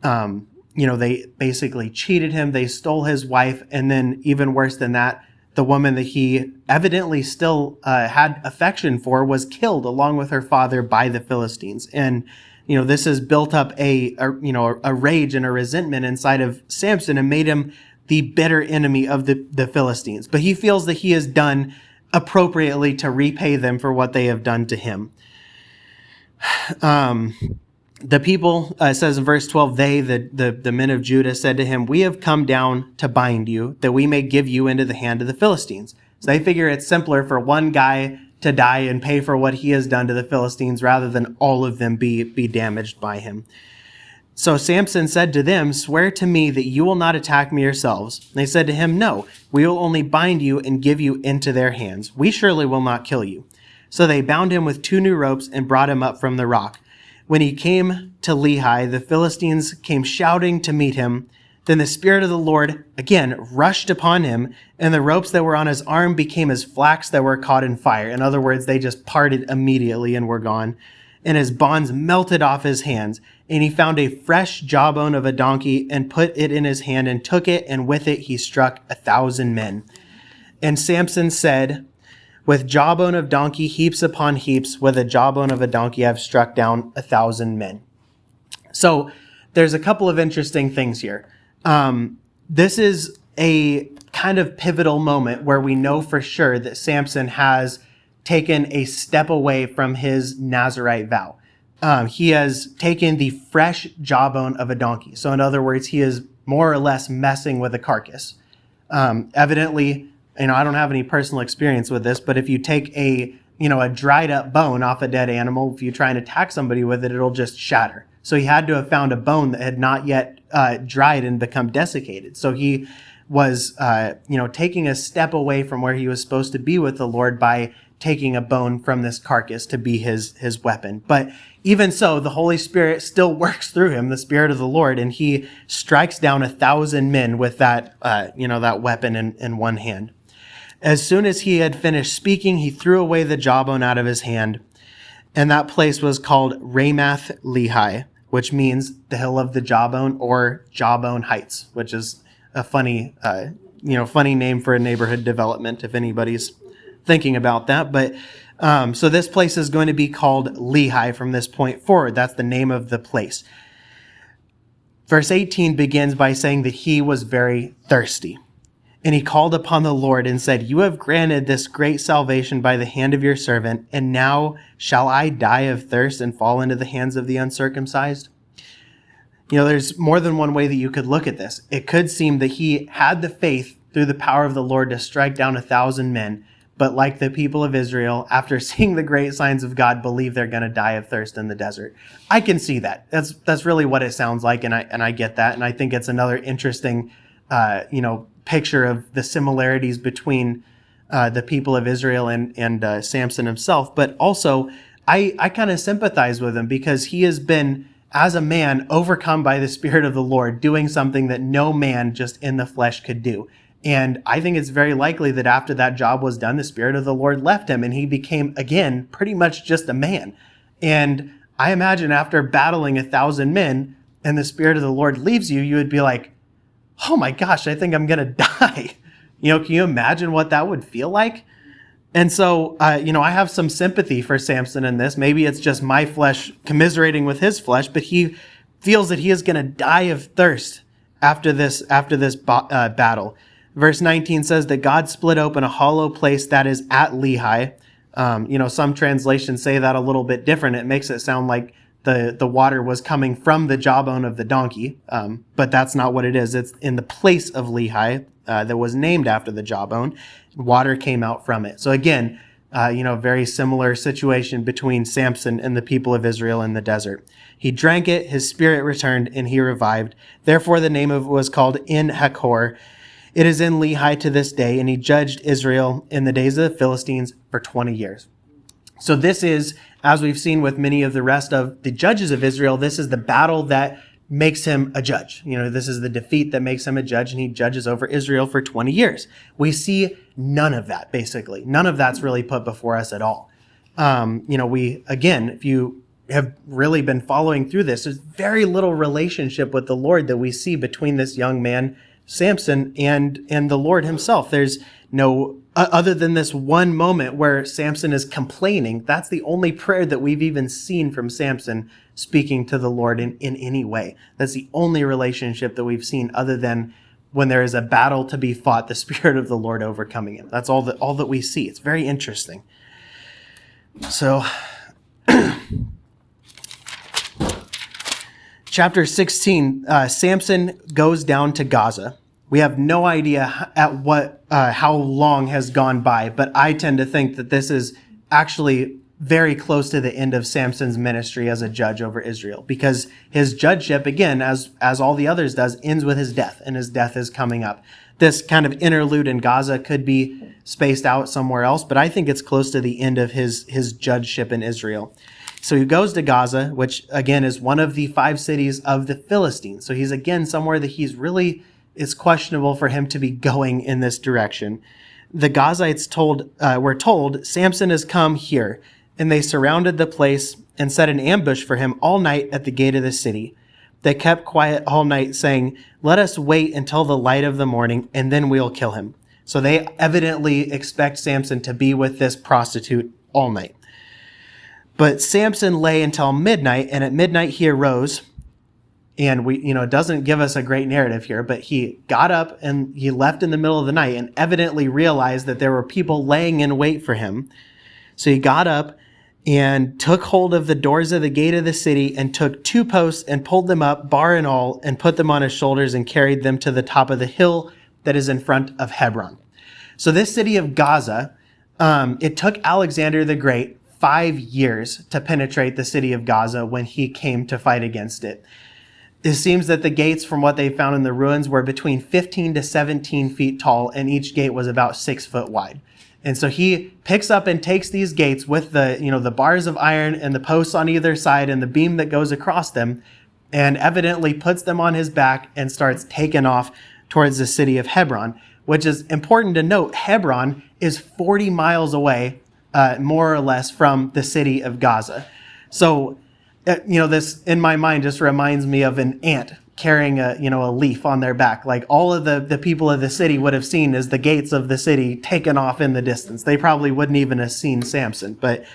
they basically cheated him, they stole his wife, and then even worse than that, the woman that he evidently still had affection for was killed along with her father by the Philistines. And this has built up a rage and a resentment inside of Samson and made him the bitter enemy of the Philistines. But he feels that he has done appropriately to repay them for what they have done to him. The people, says in verse 12, the men of Judah said to him, "We have come down to bind you, that we may give you into the hand of the Philistines." So they figure it's simpler for one guy to die and pay for what he has done to the Philistines rather than all of them be damaged by him. So Samson said to them, "Swear to me that you will not attack me yourselves." They said to him, "No, we will only bind you and give you into their hands. We surely will not kill you." So they bound him with 2 new ropes and brought him up from the rock. When he came to Lehi, the Philistines came shouting to meet him. Then the Spirit of the Lord again rushed upon him, and the ropes that were on his arm became as flax that were caught in fire. In other words, they just parted immediately and were gone. And his bonds melted off his hands. And he found a fresh jawbone of a donkey and put it in his hand and took it, and with it he struck 1,000 men. And Samson said, "With jawbone of donkey, heaps upon heaps, with a jawbone of a donkey, I've struck down 1,000 men." So there's a couple of interesting things here. This is a kind of pivotal moment where we know for sure that Samson has taken a step away from his Nazirite vow. He has taken the fresh jawbone of a donkey. So in other words, he is more or less messing with a carcass. Evidently, I don't have any personal experience with this, but if you take a dried up bone off a dead animal, if you try and attack somebody with it, it'll just shatter. So he had to have found a bone that had not yet dried and become desiccated. So he was, taking a step away from where he was supposed to be with the Lord by taking a bone from this carcass to be his weapon. But even so, the Holy Spirit still works through him, the Spirit of the Lord, and he strikes down 1,000 men with that weapon in one hand. As soon as he had finished speaking, he threw away the jawbone out of his hand, and that place was called Ramath Lehi, which means the hill of the Jawbone or Jawbone Heights, which is a funny name for a neighborhood development if anybody's thinking about that. But so this place is going to be called Lehi from this point forward. That's the name of the place. Verse 18 begins by saying that he was very thirsty. And he called upon the Lord and said, "You have granted this great salvation by the hand of your servant, and now shall I die of thirst and fall into the hands of the uncircumcised?" There's more than one way that you could look at this. It could seem that he had the faith through the power of the Lord to strike down 1,000 men, but like the people of Israel, after seeing the great signs of God, believe they're going to die of thirst in the desert. I can see that. That's really what it sounds like, and I get that, and I think it's another interesting, picture of the similarities between the people of Israel and Samson himself. But also, I kind of sympathize with him because he has been, as a man, overcome by the Spirit of the Lord, doing something that no man just in the flesh could do. And I think it's very likely that after that job was done, the Spirit of the Lord left him and he became, again, pretty much just a man. And I imagine after battling 1,000 men and the Spirit of the Lord leaves you, you would be like, oh my gosh, I think I'm going to die. Can you imagine what that would feel like? And so, I have some sympathy for Samson in this. Maybe it's just my flesh commiserating with his flesh, but he feels that he is going to die of thirst after this battle. Verse 19 says that God split open a hollow place that is at Lehi. Some translations say that a little bit different. It makes it sound like the water was coming from the jawbone of the donkey, but that's not what it is. It's in the place of Lehi that was named after the jawbone. Water came out from it. So again, very similar situation between Samson and the people of Israel in the desert. He drank it, his spirit returned, and he revived. Therefore, the name of it was called En Hakkore. It is in Lehi to this day, and he judged Israel in the days of the Philistines for 20 years. So this is, as we've seen with many of the rest of the judges of Israel, this is the battle that makes him a judge. This is the defeat that makes him a judge, and he judges over Israel for 20 years. We see none of that, basically. None of that's really put before us at all. If you have really been following through this, there's very little relationship with the Lord that we see between this young man, Samson, and the Lord himself. There's no, other than this one moment where Samson is complaining, that's the only prayer that we've even seen from Samson speaking to the Lord in any way. That's the only relationship that we've seen other than when there is a battle to be fought, the Spirit of the Lord overcoming him. That's all that we see. It's very interesting. So, chapter 16, Samson goes down to Gaza. We have no idea how long has gone by, but I tend to think that this is actually very close to the end of Samson's ministry as a judge over Israel, because his judgeship, again, as all the others does, ends with his death, and his death is coming up. This kind of interlude in Gaza could be spaced out somewhere else, but I think it's close to the end of his judgeship in Israel. So he goes to Gaza, which again is one of the 5 cities of the Philistines. So he's again somewhere that it's questionable for him to be going in this direction. The Gazites were told, Samson has come here, and they surrounded the place and set an ambush for him all night at the gate of the city. They kept quiet all night, saying, "Let us wait until the light of the morning, and then we'll kill him." So they evidently expect Samson to be with this prostitute all night. But Samson lay until midnight, and at midnight he arose. And it doesn't give us a great narrative here, but he got up and he left in the middle of the night and evidently realized that there were people laying in wait for him. So he got up and took hold of the doors of the gate of the city and took 2 posts and pulled them up, bar and all, and put them on his shoulders and carried them to the top of the hill that is in front of Hebron. So this city of Gaza, it took Alexander the Great 5 years to penetrate the city of Gaza when he came to fight against it. It seems that the gates, from what they found in the ruins, were between 15 to 17 feet tall, and each gate was about 6 foot wide. And so he picks up and takes these gates with the bars of iron and the posts on either side and the beam that goes across them, and evidently puts them on his back and starts taking off towards the city of Hebron, which is important to note. Hebron is 40 miles away, more or less, from the city of Gaza. So this in my mind just reminds me of an ant carrying a leaf on their back. Like all of the people of the city would have seen as the gates of the city taken off in the distance. They probably wouldn't even have seen Samson. But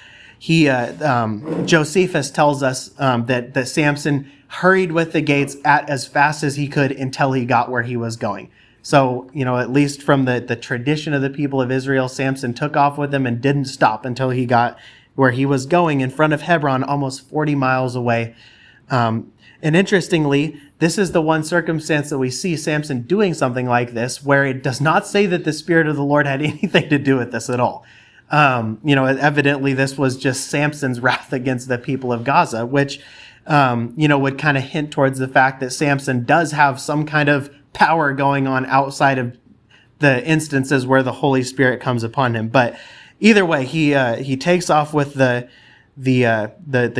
Josephus tells us that Samson hurried with the gates at as fast as he could until he got where he was going. So, at least from the tradition of the people of Israel, Samson took off with them and didn't stop until he got where he was going in front of Hebron, almost 40 miles away. And interestingly, this is the one circumstance that we see Samson doing something like this, where it does not say that the Spirit of the Lord had anything to do with this at all. Evidently this was just Samson's wrath against the people of Gaza, which, would kind of hint towards the fact that Samson does have some kind of power going on outside of the instances where the Holy Spirit comes upon him. But either way, he takes off with the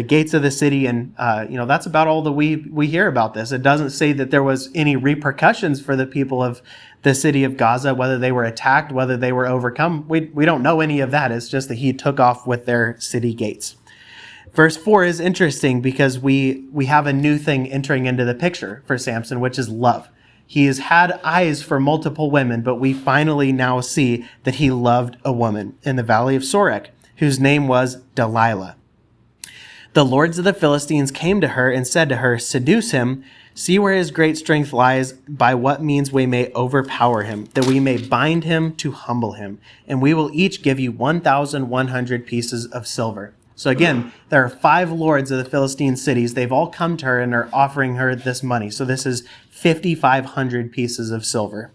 gates of the city, and that's about all that we hear about this. It doesn't say that there was any repercussions for the people of the city of Gaza, whether they were attacked, whether they were overcome. We don't know any of that. It's just that he took off with their city gates. Verse 4 is interesting because we have a new thing entering into the picture for Samson, which is love. He has had eyes for multiple women, but we finally now see that he loved a woman in the valley of Sorek, whose name was Delilah. The lords of the Philistines came to her and said to her, "Seduce him, see where his great strength lies, by what means we may overpower him, that we may bind him to humble him, and we will each give you 1,100 pieces of silver." So again, there are 5 lords of the Philistine cities. They've all come to her and are offering her this money. So this is 5,500 pieces of silver.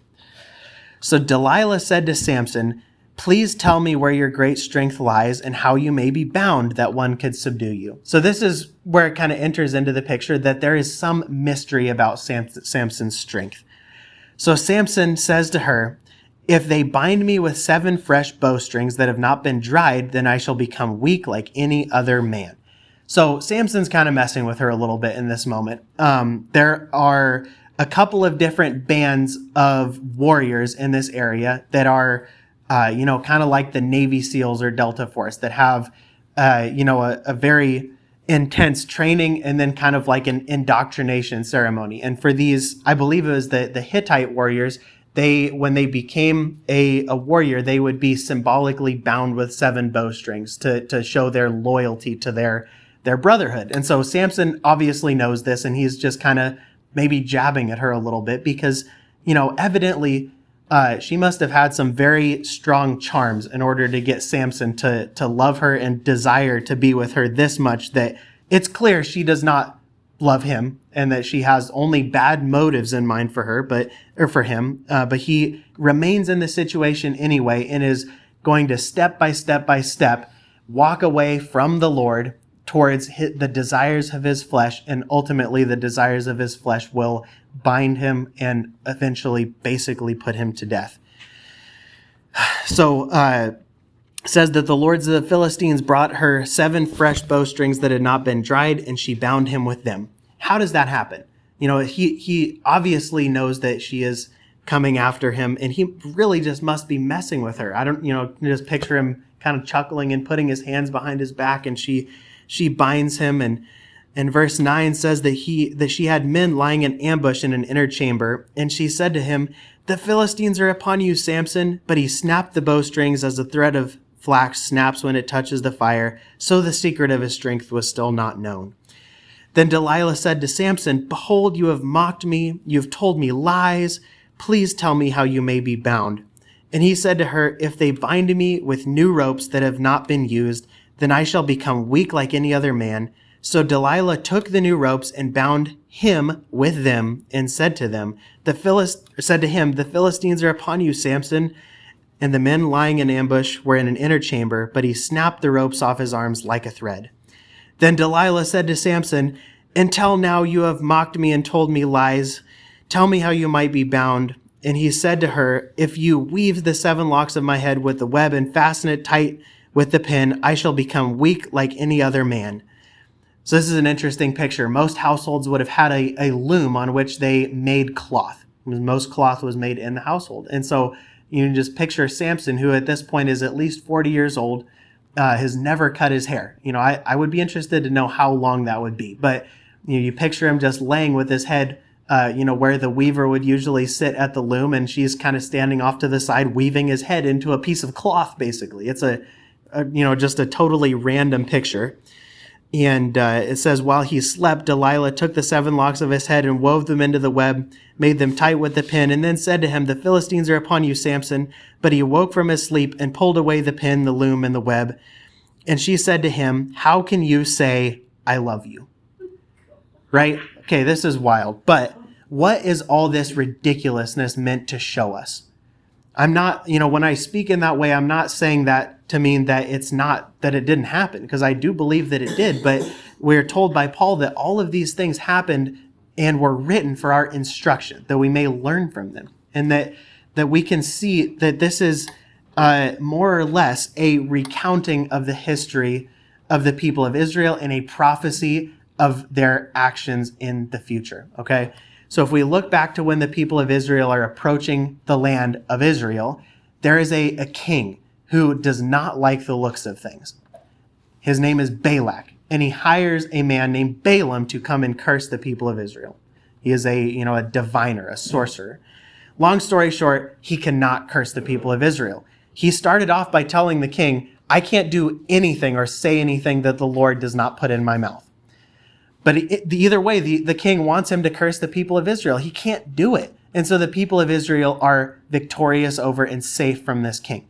So Delilah said to Samson, "Please tell me where your great strength lies and how you may be bound that one could subdue you." So this is where it kind of enters into the picture that there is some mystery about Samson's strength. So Samson says to her, "If they bind me with 7 fresh bowstrings that have not been dried, then I shall become weak like any other man." So Samson's kind of messing with her a little bit in this moment. There are a couple of different bands of warriors in this area that are kind of like the Navy SEALs or Delta Force that have, a very intense training and then kind of like an indoctrination ceremony. And for these, I believe it was the Hittite warriors, when they became a warrior, they would be symbolically bound with 7 bowstrings to show their loyalty to their brotherhood. And so Samson obviously knows this, and he's just kind of maybe jabbing at her a little bit because, evidently, she must have had some very strong charms in order to get Samson to love her and desire to be with her this much that it's clear she does not love him and that she has only bad motives in mind for him. But he remains in the situation anyway and is going to step by step walk away from the Lord towards the desires of his flesh, and ultimately the desires of his flesh will bind him and eventually basically put him to death. So says that the lords of the Philistines brought her 7 fresh bowstrings that had not been dried, and she bound him with them. How does that happen? He obviously knows that she is coming after him, and he really just must be messing with her. I don't, just picture him kind of chuckling and putting his hands behind his back, and she binds him. And verse 9 says that she had men lying in ambush in an inner chamber, and she said to him, "The Philistines are upon you, Samson." But he snapped the bowstrings as a thread of flax snaps when it touches the fire, so the secret of his strength was still not known. Then Delilah said to Samson, "Behold, you have mocked me, you have told me lies. Please tell me how you may be bound." And he said to her, "If they bind me with new ropes that have not been used, then I shall become weak like any other man." So Delilah took the new ropes and bound him with them, and said to him, "The Philistines are upon you, Samson." And the men lying in ambush were in an inner chamber, but he snapped the ropes off his arms like a thread. Then Delilah said to Samson, "Until now you have mocked me and told me lies. Tell me how you might be bound." And he said to her, "If you weave the 7 locks of my head with the web and fasten it tight with the pin, I shall become weak like any other man." So this is an interesting picture. Most households would have had a loom on which they made cloth. Most cloth was made in the household. And so you can just picture Samson, who at this point is at least 40 years old, has never cut his hair. I would be interested to know how long that would be. But you picture him just laying with his head, where the weaver would usually sit at the loom, and she's kind of standing off to the side, weaving his head into a piece of cloth, basically. It's just a totally random picture. And it says, while he slept, Delilah took the 7 locks of his head and wove them into the web, made them tight with the pin, and then said to him, the Philistines are upon you, Samson. But he awoke from his sleep and pulled away the pin, the loom, and the web. And she said to him, how can you say, I love you? Right? Okay, this is wild. But what is all this ridiculousness meant to show us? I'm not, when I speak in that way, I'm not saying that to mean that it's not, that it didn't happen, because I do believe that it did. But we're told by Paul that all of these things happened and were written for our instruction, that we may learn from them. And that we can see that this is more or less a recounting of the history of the people of Israel and a prophecy of their actions in the future. Okay? So if we look back to when the people of Israel are approaching the land of Israel, there is a king who does not like the looks of things. His name is Balak, and he hires a man named Balaam to come and curse the people of Israel. He is a diviner, a sorcerer. Long story short, he cannot curse the people of Israel. He started off by telling the king, I can't do anything or say anything that the Lord does not put in my mouth. But either way, the king wants him to curse the people of Israel. He can't do it. And so the people of Israel are victorious over and safe from this king.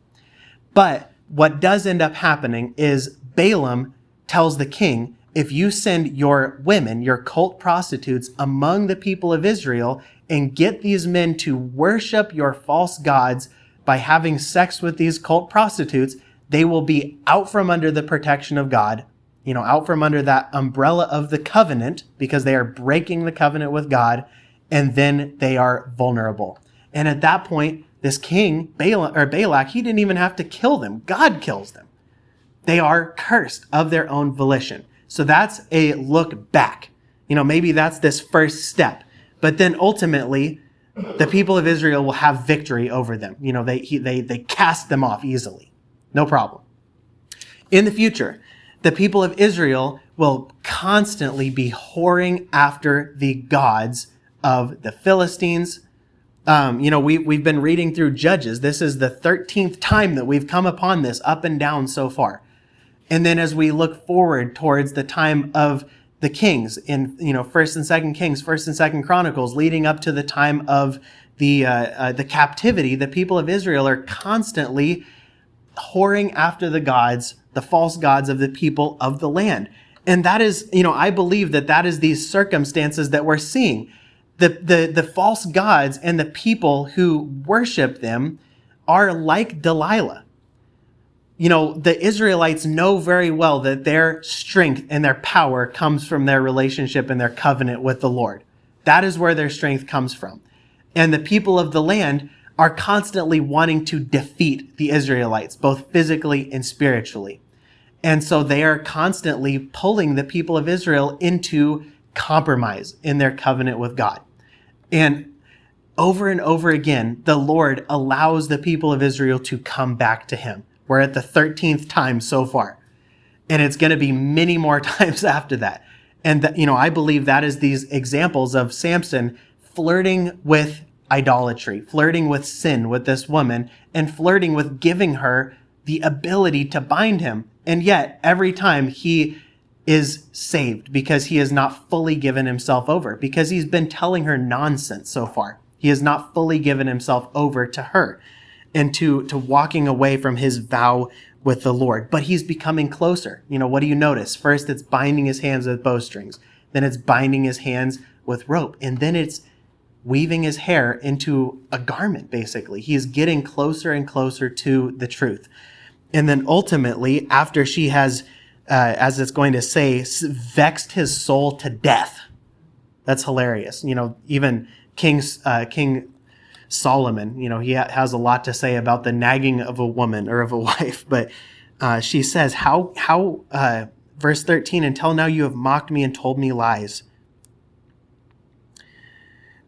But what does end up happening is Balaam tells the king, if you send your women, your cult prostitutes, among the people of Israel and get these men to worship your false gods by having sex with these cult prostitutes, they will be out from under the protection of God, out from under that umbrella of the covenant, because they are breaking the covenant with God, and then they are vulnerable. And at that point, this king, Balak, he didn't even have to kill them. God kills them. They are cursed of their own volition. So that's a look back. Maybe that's this first step. But then ultimately, the people of Israel will have victory over them. They cast them off easily. No problem. In the future, the people of Israel will constantly be whoring after the gods of the Philistines. We've been reading through Judges. This is the 13th time that we've come upon this up and down so far. And then as we look forward towards the time of the kings in, 1st and 2nd Kings, 1st and 2nd Chronicles, leading up to the time of the captivity, the people of Israel are constantly whoring after the gods, the false gods of the people of the land. And that is, I believe that is these circumstances that we're seeing. The false gods and the people who worship them are like Delilah. The Israelites know very well that their strength and their power comes from their relationship and their covenant with the Lord. That is where their strength comes from. And the people of the land are constantly wanting to defeat the Israelites, both physically and spiritually. And so they are constantly pulling the people of Israel into compromise in their covenant with God. And over again, the Lord allows the people of Israel to come back to him. We're at the 13th time so far. And it's going to be many more times after that. And, I believe that is these examples of Samson flirting with idolatry, flirting with sin with this woman, and flirting with giving her the ability to bind him. And yet, every time he is saved because he has not fully given himself over, because he's been telling her nonsense so far. He has not fully given himself over to her and to walking away from his vow with the Lord. But he's becoming closer. What do you notice? First, it's binding his hands with bowstrings. Then it's binding his hands with rope. And then it's weaving his hair into a garment, basically. He is getting closer and closer to the truth. And then ultimately, after she has, as it's going to say, vexed his soul to death. That's hilarious. Even King Solomon, he has a lot to say about the nagging of a woman or of a wife. But she says, verse 13, until now you have mocked me and told me lies.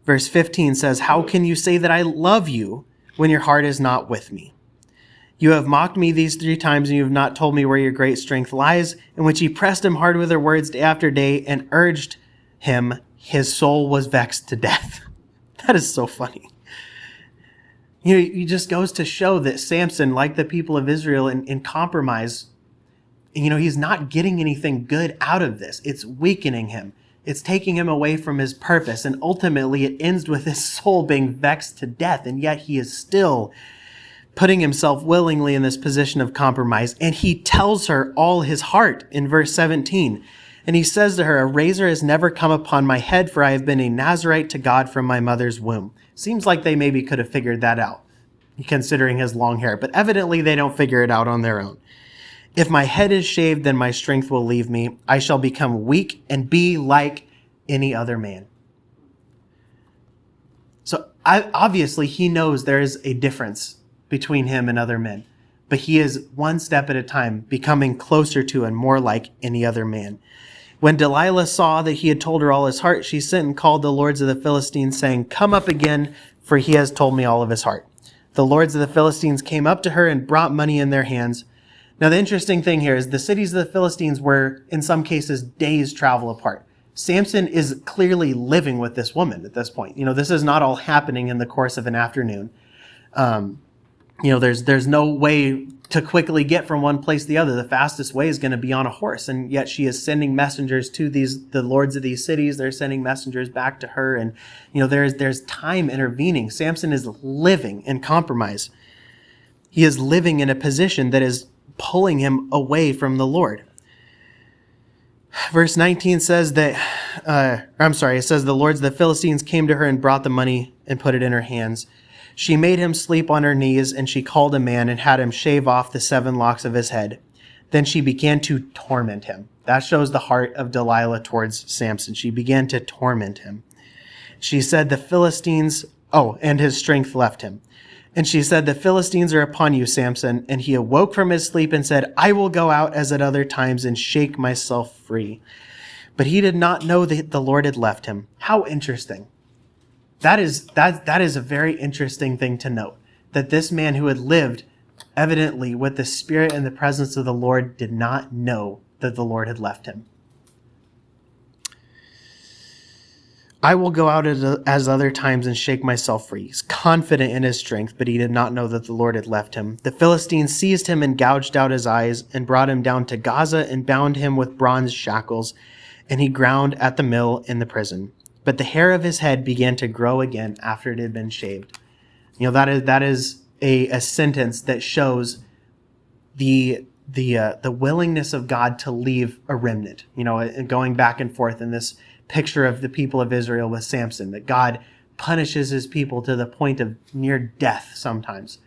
Verse 15 says, how can you say that I love you when your heart is not with me? You have mocked me these 3 times, and you have not told me where your great strength lies. In which he pressed him hard with her words day after day and urged him. His soul was vexed to death. That is so funny. It just goes to show that Samson, like the people of Israel, in compromise, he's not getting anything good out of this. It's weakening him. It's taking him away from his purpose. And ultimately, it ends with his soul being vexed to death. And yet he is still putting himself willingly in this position of compromise. And he tells her all his heart in verse 17. And he says to her, a razor has never come upon my head, for I have been a Nazirite to God from my mother's womb. Seems like they maybe could have figured that out, considering his long hair. But evidently they don't figure it out on their own. If my head is shaved, then my strength will leave me. I shall become weak and be like any other man. So obviously he knows there is a difference between him and other men. But he is one step at a time becoming closer to and more like any other man. When Delilah saw that he had told her all his heart, she sent and called the lords of the Philistines, saying, come up again, for he has told me all of his heart. The lords of the Philistines came up to her and brought money in their hands. Now, the interesting thing here is the cities of the Philistines were, in some cases, days' travel apart. Samson is clearly living with this woman at this point. This is not all happening in the course of an afternoon. There's no way to quickly get from one place to the other. The fastest way is going to be on a horse. And yet she is sending messengers to the lords of these cities. They're sending messengers back to her. And, there's time intervening. Samson is living in compromise. He is living in a position that is pulling him away from the Lord. Verse 19 says it says the lords of the Philistines came to her and brought the money and put it in her hands. She made him sleep on her knees, and she called a man and had him shave off the 7 locks of his head. Then she began to torment him. That shows the heart of Delilah towards Samson. She began to torment him. She said, and his strength left him. And she said, the Philistines are upon you, Samson. And he awoke from his sleep and said, I will go out as at other times and shake myself free. But he did not know that the Lord had left him. How interesting. That is a very interesting thing to note, that this man who had lived evidently with the Spirit and the presence of the Lord did not know that the Lord had left him. I will go out as other times and shake myself free. He's confident in his strength, but he did not know that the Lord had left him. The Philistines seized him and gouged out his eyes and brought him down to Gaza and bound him with bronze shackles, and he ground at the mill in the prison. But the hair of his head began to grow again after it had been shaved. That is a sentence that shows the willingness of God to leave a remnant. Going back and forth in this picture of the people of Israel with Samson, that God punishes his people to the point of near death sometimes.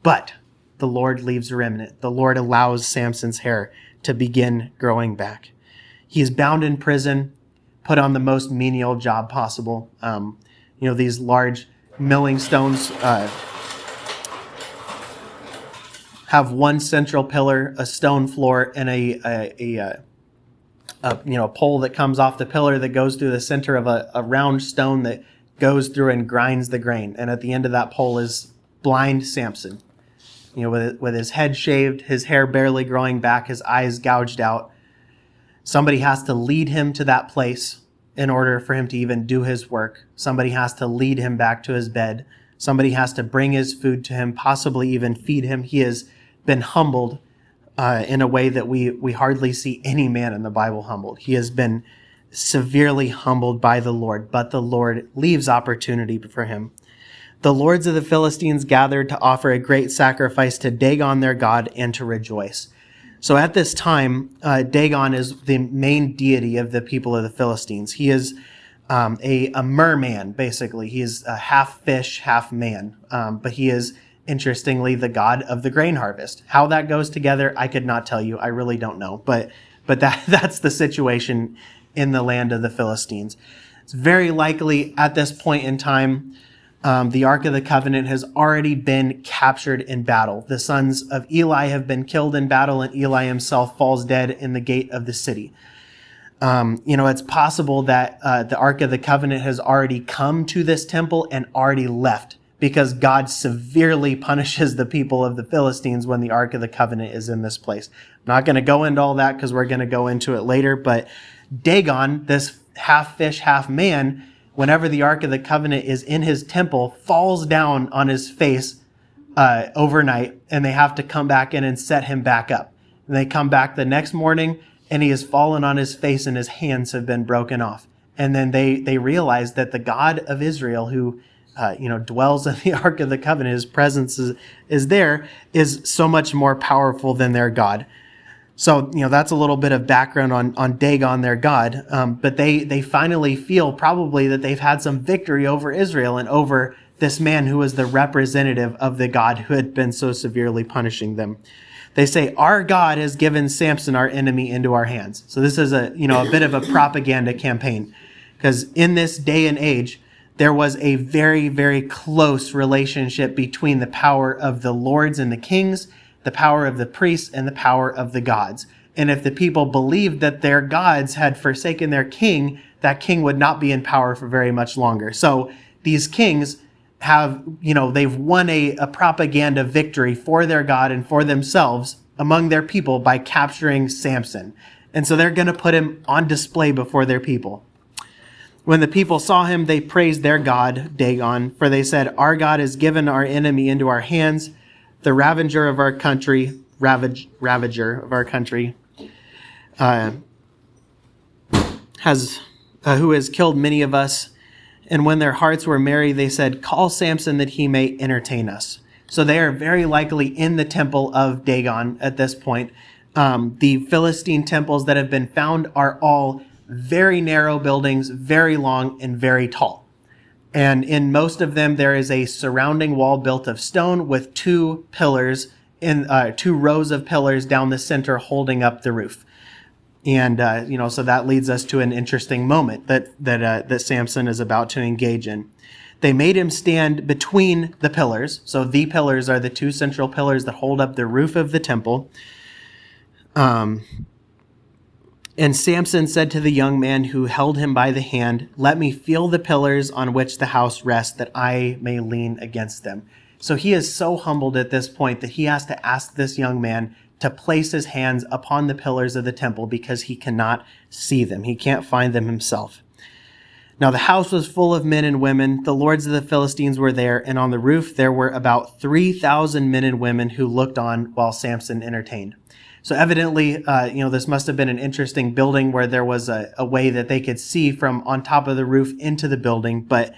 But the Lord leaves a remnant. The Lord allows Samson's hair to begin growing back. He is bound in prison, put on the most menial job possible. These large milling stones have one central pillar, a stone floor, and a pole that comes off the pillar that goes through the center of a round stone that goes through and grinds the grain. And at the end of that pole is blind Samson, with his head shaved, his hair barely growing back, his eyes gouged out. Somebody has to lead him to that place in order for him to even do his work. Somebody has to lead him back to his bed. Somebody has to bring his food to him, possibly even feed him. He has been humbled in a way that we hardly see any man in the Bible humbled. He has been severely humbled by the Lord, but the Lord leaves opportunity for him. The lords of the Philistines gathered to offer a great sacrifice to Dagon their god and to rejoice. So at this time, Dagon is the main deity of the people of the Philistines. He is a merman, basically. He is a half fish, half man. But he is, interestingly, the god of the grain harvest. How that goes together, I could not tell you. I really don't know. But that's the situation in the land of the Philistines. It's very likely at this point in time, the Ark of the Covenant has already been captured in battle. The sons of Eli have been killed in battle, and Eli himself falls dead in the gate of the city. It's possible that the Ark of the Covenant has already come to this temple and already left because God severely punishes the people of the Philistines when the Ark of the Covenant is in this place. I'm not going to go into all that because we're going to go into it later, but Dagon, this half fish, half man, whenever the Ark of the Covenant is in his temple, falls down on his face overnight, and they have to come back in and set him back up. And they come back the next morning, and he has fallen on his face, and his hands have been broken off. And then they realize that the God of Israel, who dwells in the Ark of the Covenant, his presence is there, is so much more powerful than their God. So, that's a little bit of background on Dagon, their God. But they finally feel probably that they've had some victory over Israel and over this man who was the representative of the God who had been so severely punishing them. They say, our God has given Samson, our enemy, into our hands. So this is a bit of a propaganda campaign, because in this day and age, there was a very, very close relationship between the power of the lords and the kings, the power of the priests, and the power of the gods. And if the people believed that their gods had forsaken their king, that king would not be in power for very much longer. So these kings have, they've won a propaganda victory for their God and for themselves among their people by capturing Samson. And so they're going to put him on display before their people. When the people saw him, they praised their God, Dagon, for they said, our God has given our enemy into our hands, the ravager of our country, ravager of our country, who has killed many of us. And when their hearts were merry, they said, call Samson that he may entertain us. So they are very likely in the temple of Dagon at this point. The Philistine temples that have been found are all very narrow buildings, very long and very tall. And in most of them, there is a surrounding wall built of stone with two pillars, two rows of pillars down the center holding up the roof. And, so that leads us to an interesting moment that Samson is about to engage in. They made him stand between the pillars. So the pillars are the two central pillars that hold up the roof of the temple. And Samson said to the young man who held him by the hand, let me feel the pillars on which the house rests, that I may lean against them. So he is so humbled at this point that he has to ask this young man to place his hands upon the pillars of the temple because he cannot see them. He can't find them himself. Now the house was full of men and women. The lords of the Philistines were there, and on the roof there were about 3,000 men and women who looked on while Samson entertained. So evidently, this must have been an interesting building where there was a way that they could see from on top of the roof into the building. But,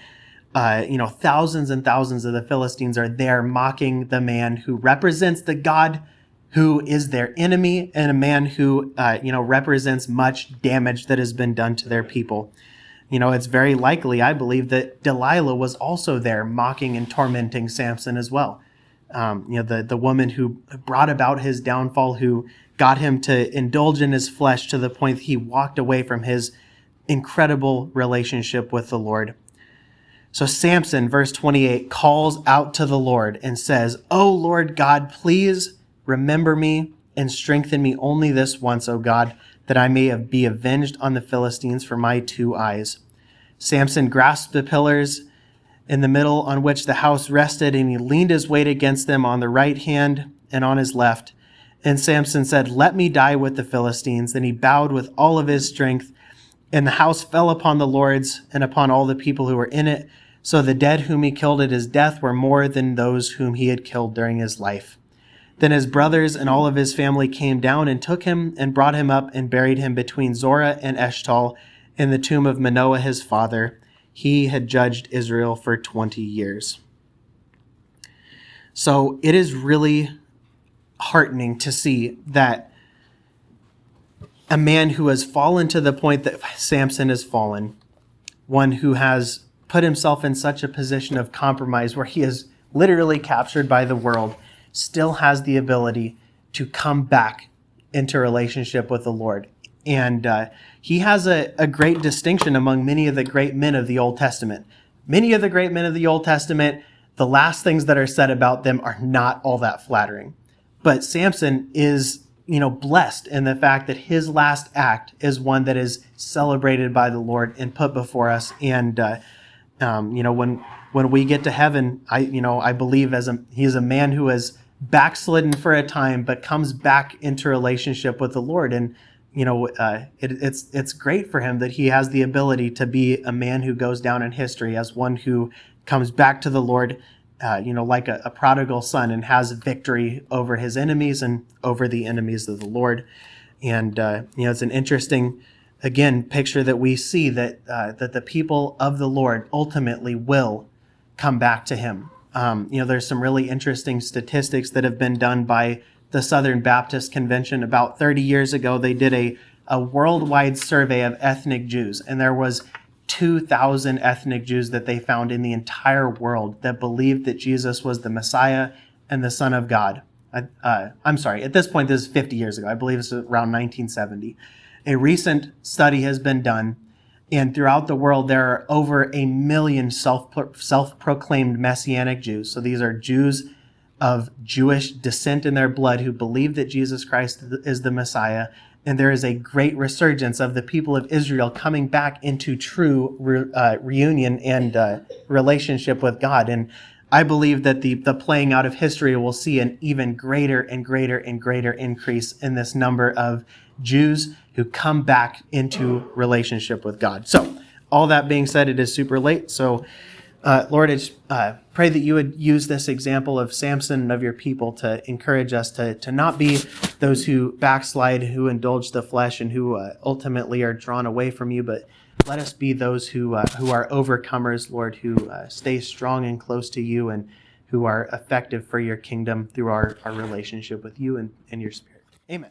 thousands and thousands of the Philistines are there mocking the man who represents the God who is their enemy, and a man who, represents much damage that has been done to their people. It's very likely, I believe, that Delilah was also there mocking and tormenting Samson as well. The woman who brought about his downfall, who got him to indulge in his flesh to the point that he walked away from his incredible relationship with the Lord. So Samson, verse 28, calls out to the Lord and says, "O Lord God, please remember me and strengthen me only this once, O God, that I may be avenged on the Philistines for my 2 eyes." Samson grasped the pillars in the middle on which the house rested, and he leaned his weight against them on the right hand and on his left. And Samson said, "Let me die with the Philistines." Then he bowed with all of his strength, and the house fell upon the lords and upon all the people who were in it. So the dead whom he killed at his death were more than those whom he had killed during his life. Then his brothers and all of his family came down and took him and brought him up and buried him between Zorah and Eshtal in the tomb of Manoah his father. He had judged Israel for 20 years. So it is really heartening to see that a man who has fallen to the point that Samson has fallen, one who has put himself in such a position of compromise where he is literally captured by the world, still has the ability to come back into relationship with the Lord. And he has a great distinction among many of the great men of the Old Testament. Many of the great men of the Old Testament, the last things that are said about them are not all that flattering. But Samson is, blessed in the fact that his last act is one that is celebrated by the Lord and put before us. And When we get to heaven, I believe he is a man who has backslidden for a time, but comes back into relationship with the Lord. And it's great for him that he has the ability to be a man who goes down in history as one who comes back to the Lord, like a prodigal son, and has victory over his enemies and over the enemies of the Lord. And it's an interesting, again, picture that we see that the people of the Lord ultimately will come back to him. There's some really interesting statistics that have been done by the Southern Baptist Convention. About 30 years ago, they did a worldwide survey of ethnic Jews, and there was 2,000 ethnic Jews that they found in the entire world that believed that Jesus was the Messiah and the Son of God. I'm sorry, at this point, this is 50 years ago. I believe it's around 1970. A recent study has been done, and throughout the world, there are over 1 million self-proclaimed Messianic Jews. So these are Jews of Jewish descent in their blood who believe that Jesus Christ is the Messiah. And there is a great resurgence of the people of Israel coming back into true reunion and relationship with God. And I believe that the playing out of history will see an even greater and greater and greater increase in this number of Jews who come back into relationship with God. So all that being said, it is super late. So Lord, I just pray that you would use this example of Samson and of your people to encourage us to not be those who backslide, who indulge the flesh, and who ultimately are drawn away from you, but let us be those who are overcomers, Lord, who stay strong and close to you, and who are effective for your kingdom through our relationship with you and your Spirit. Amen.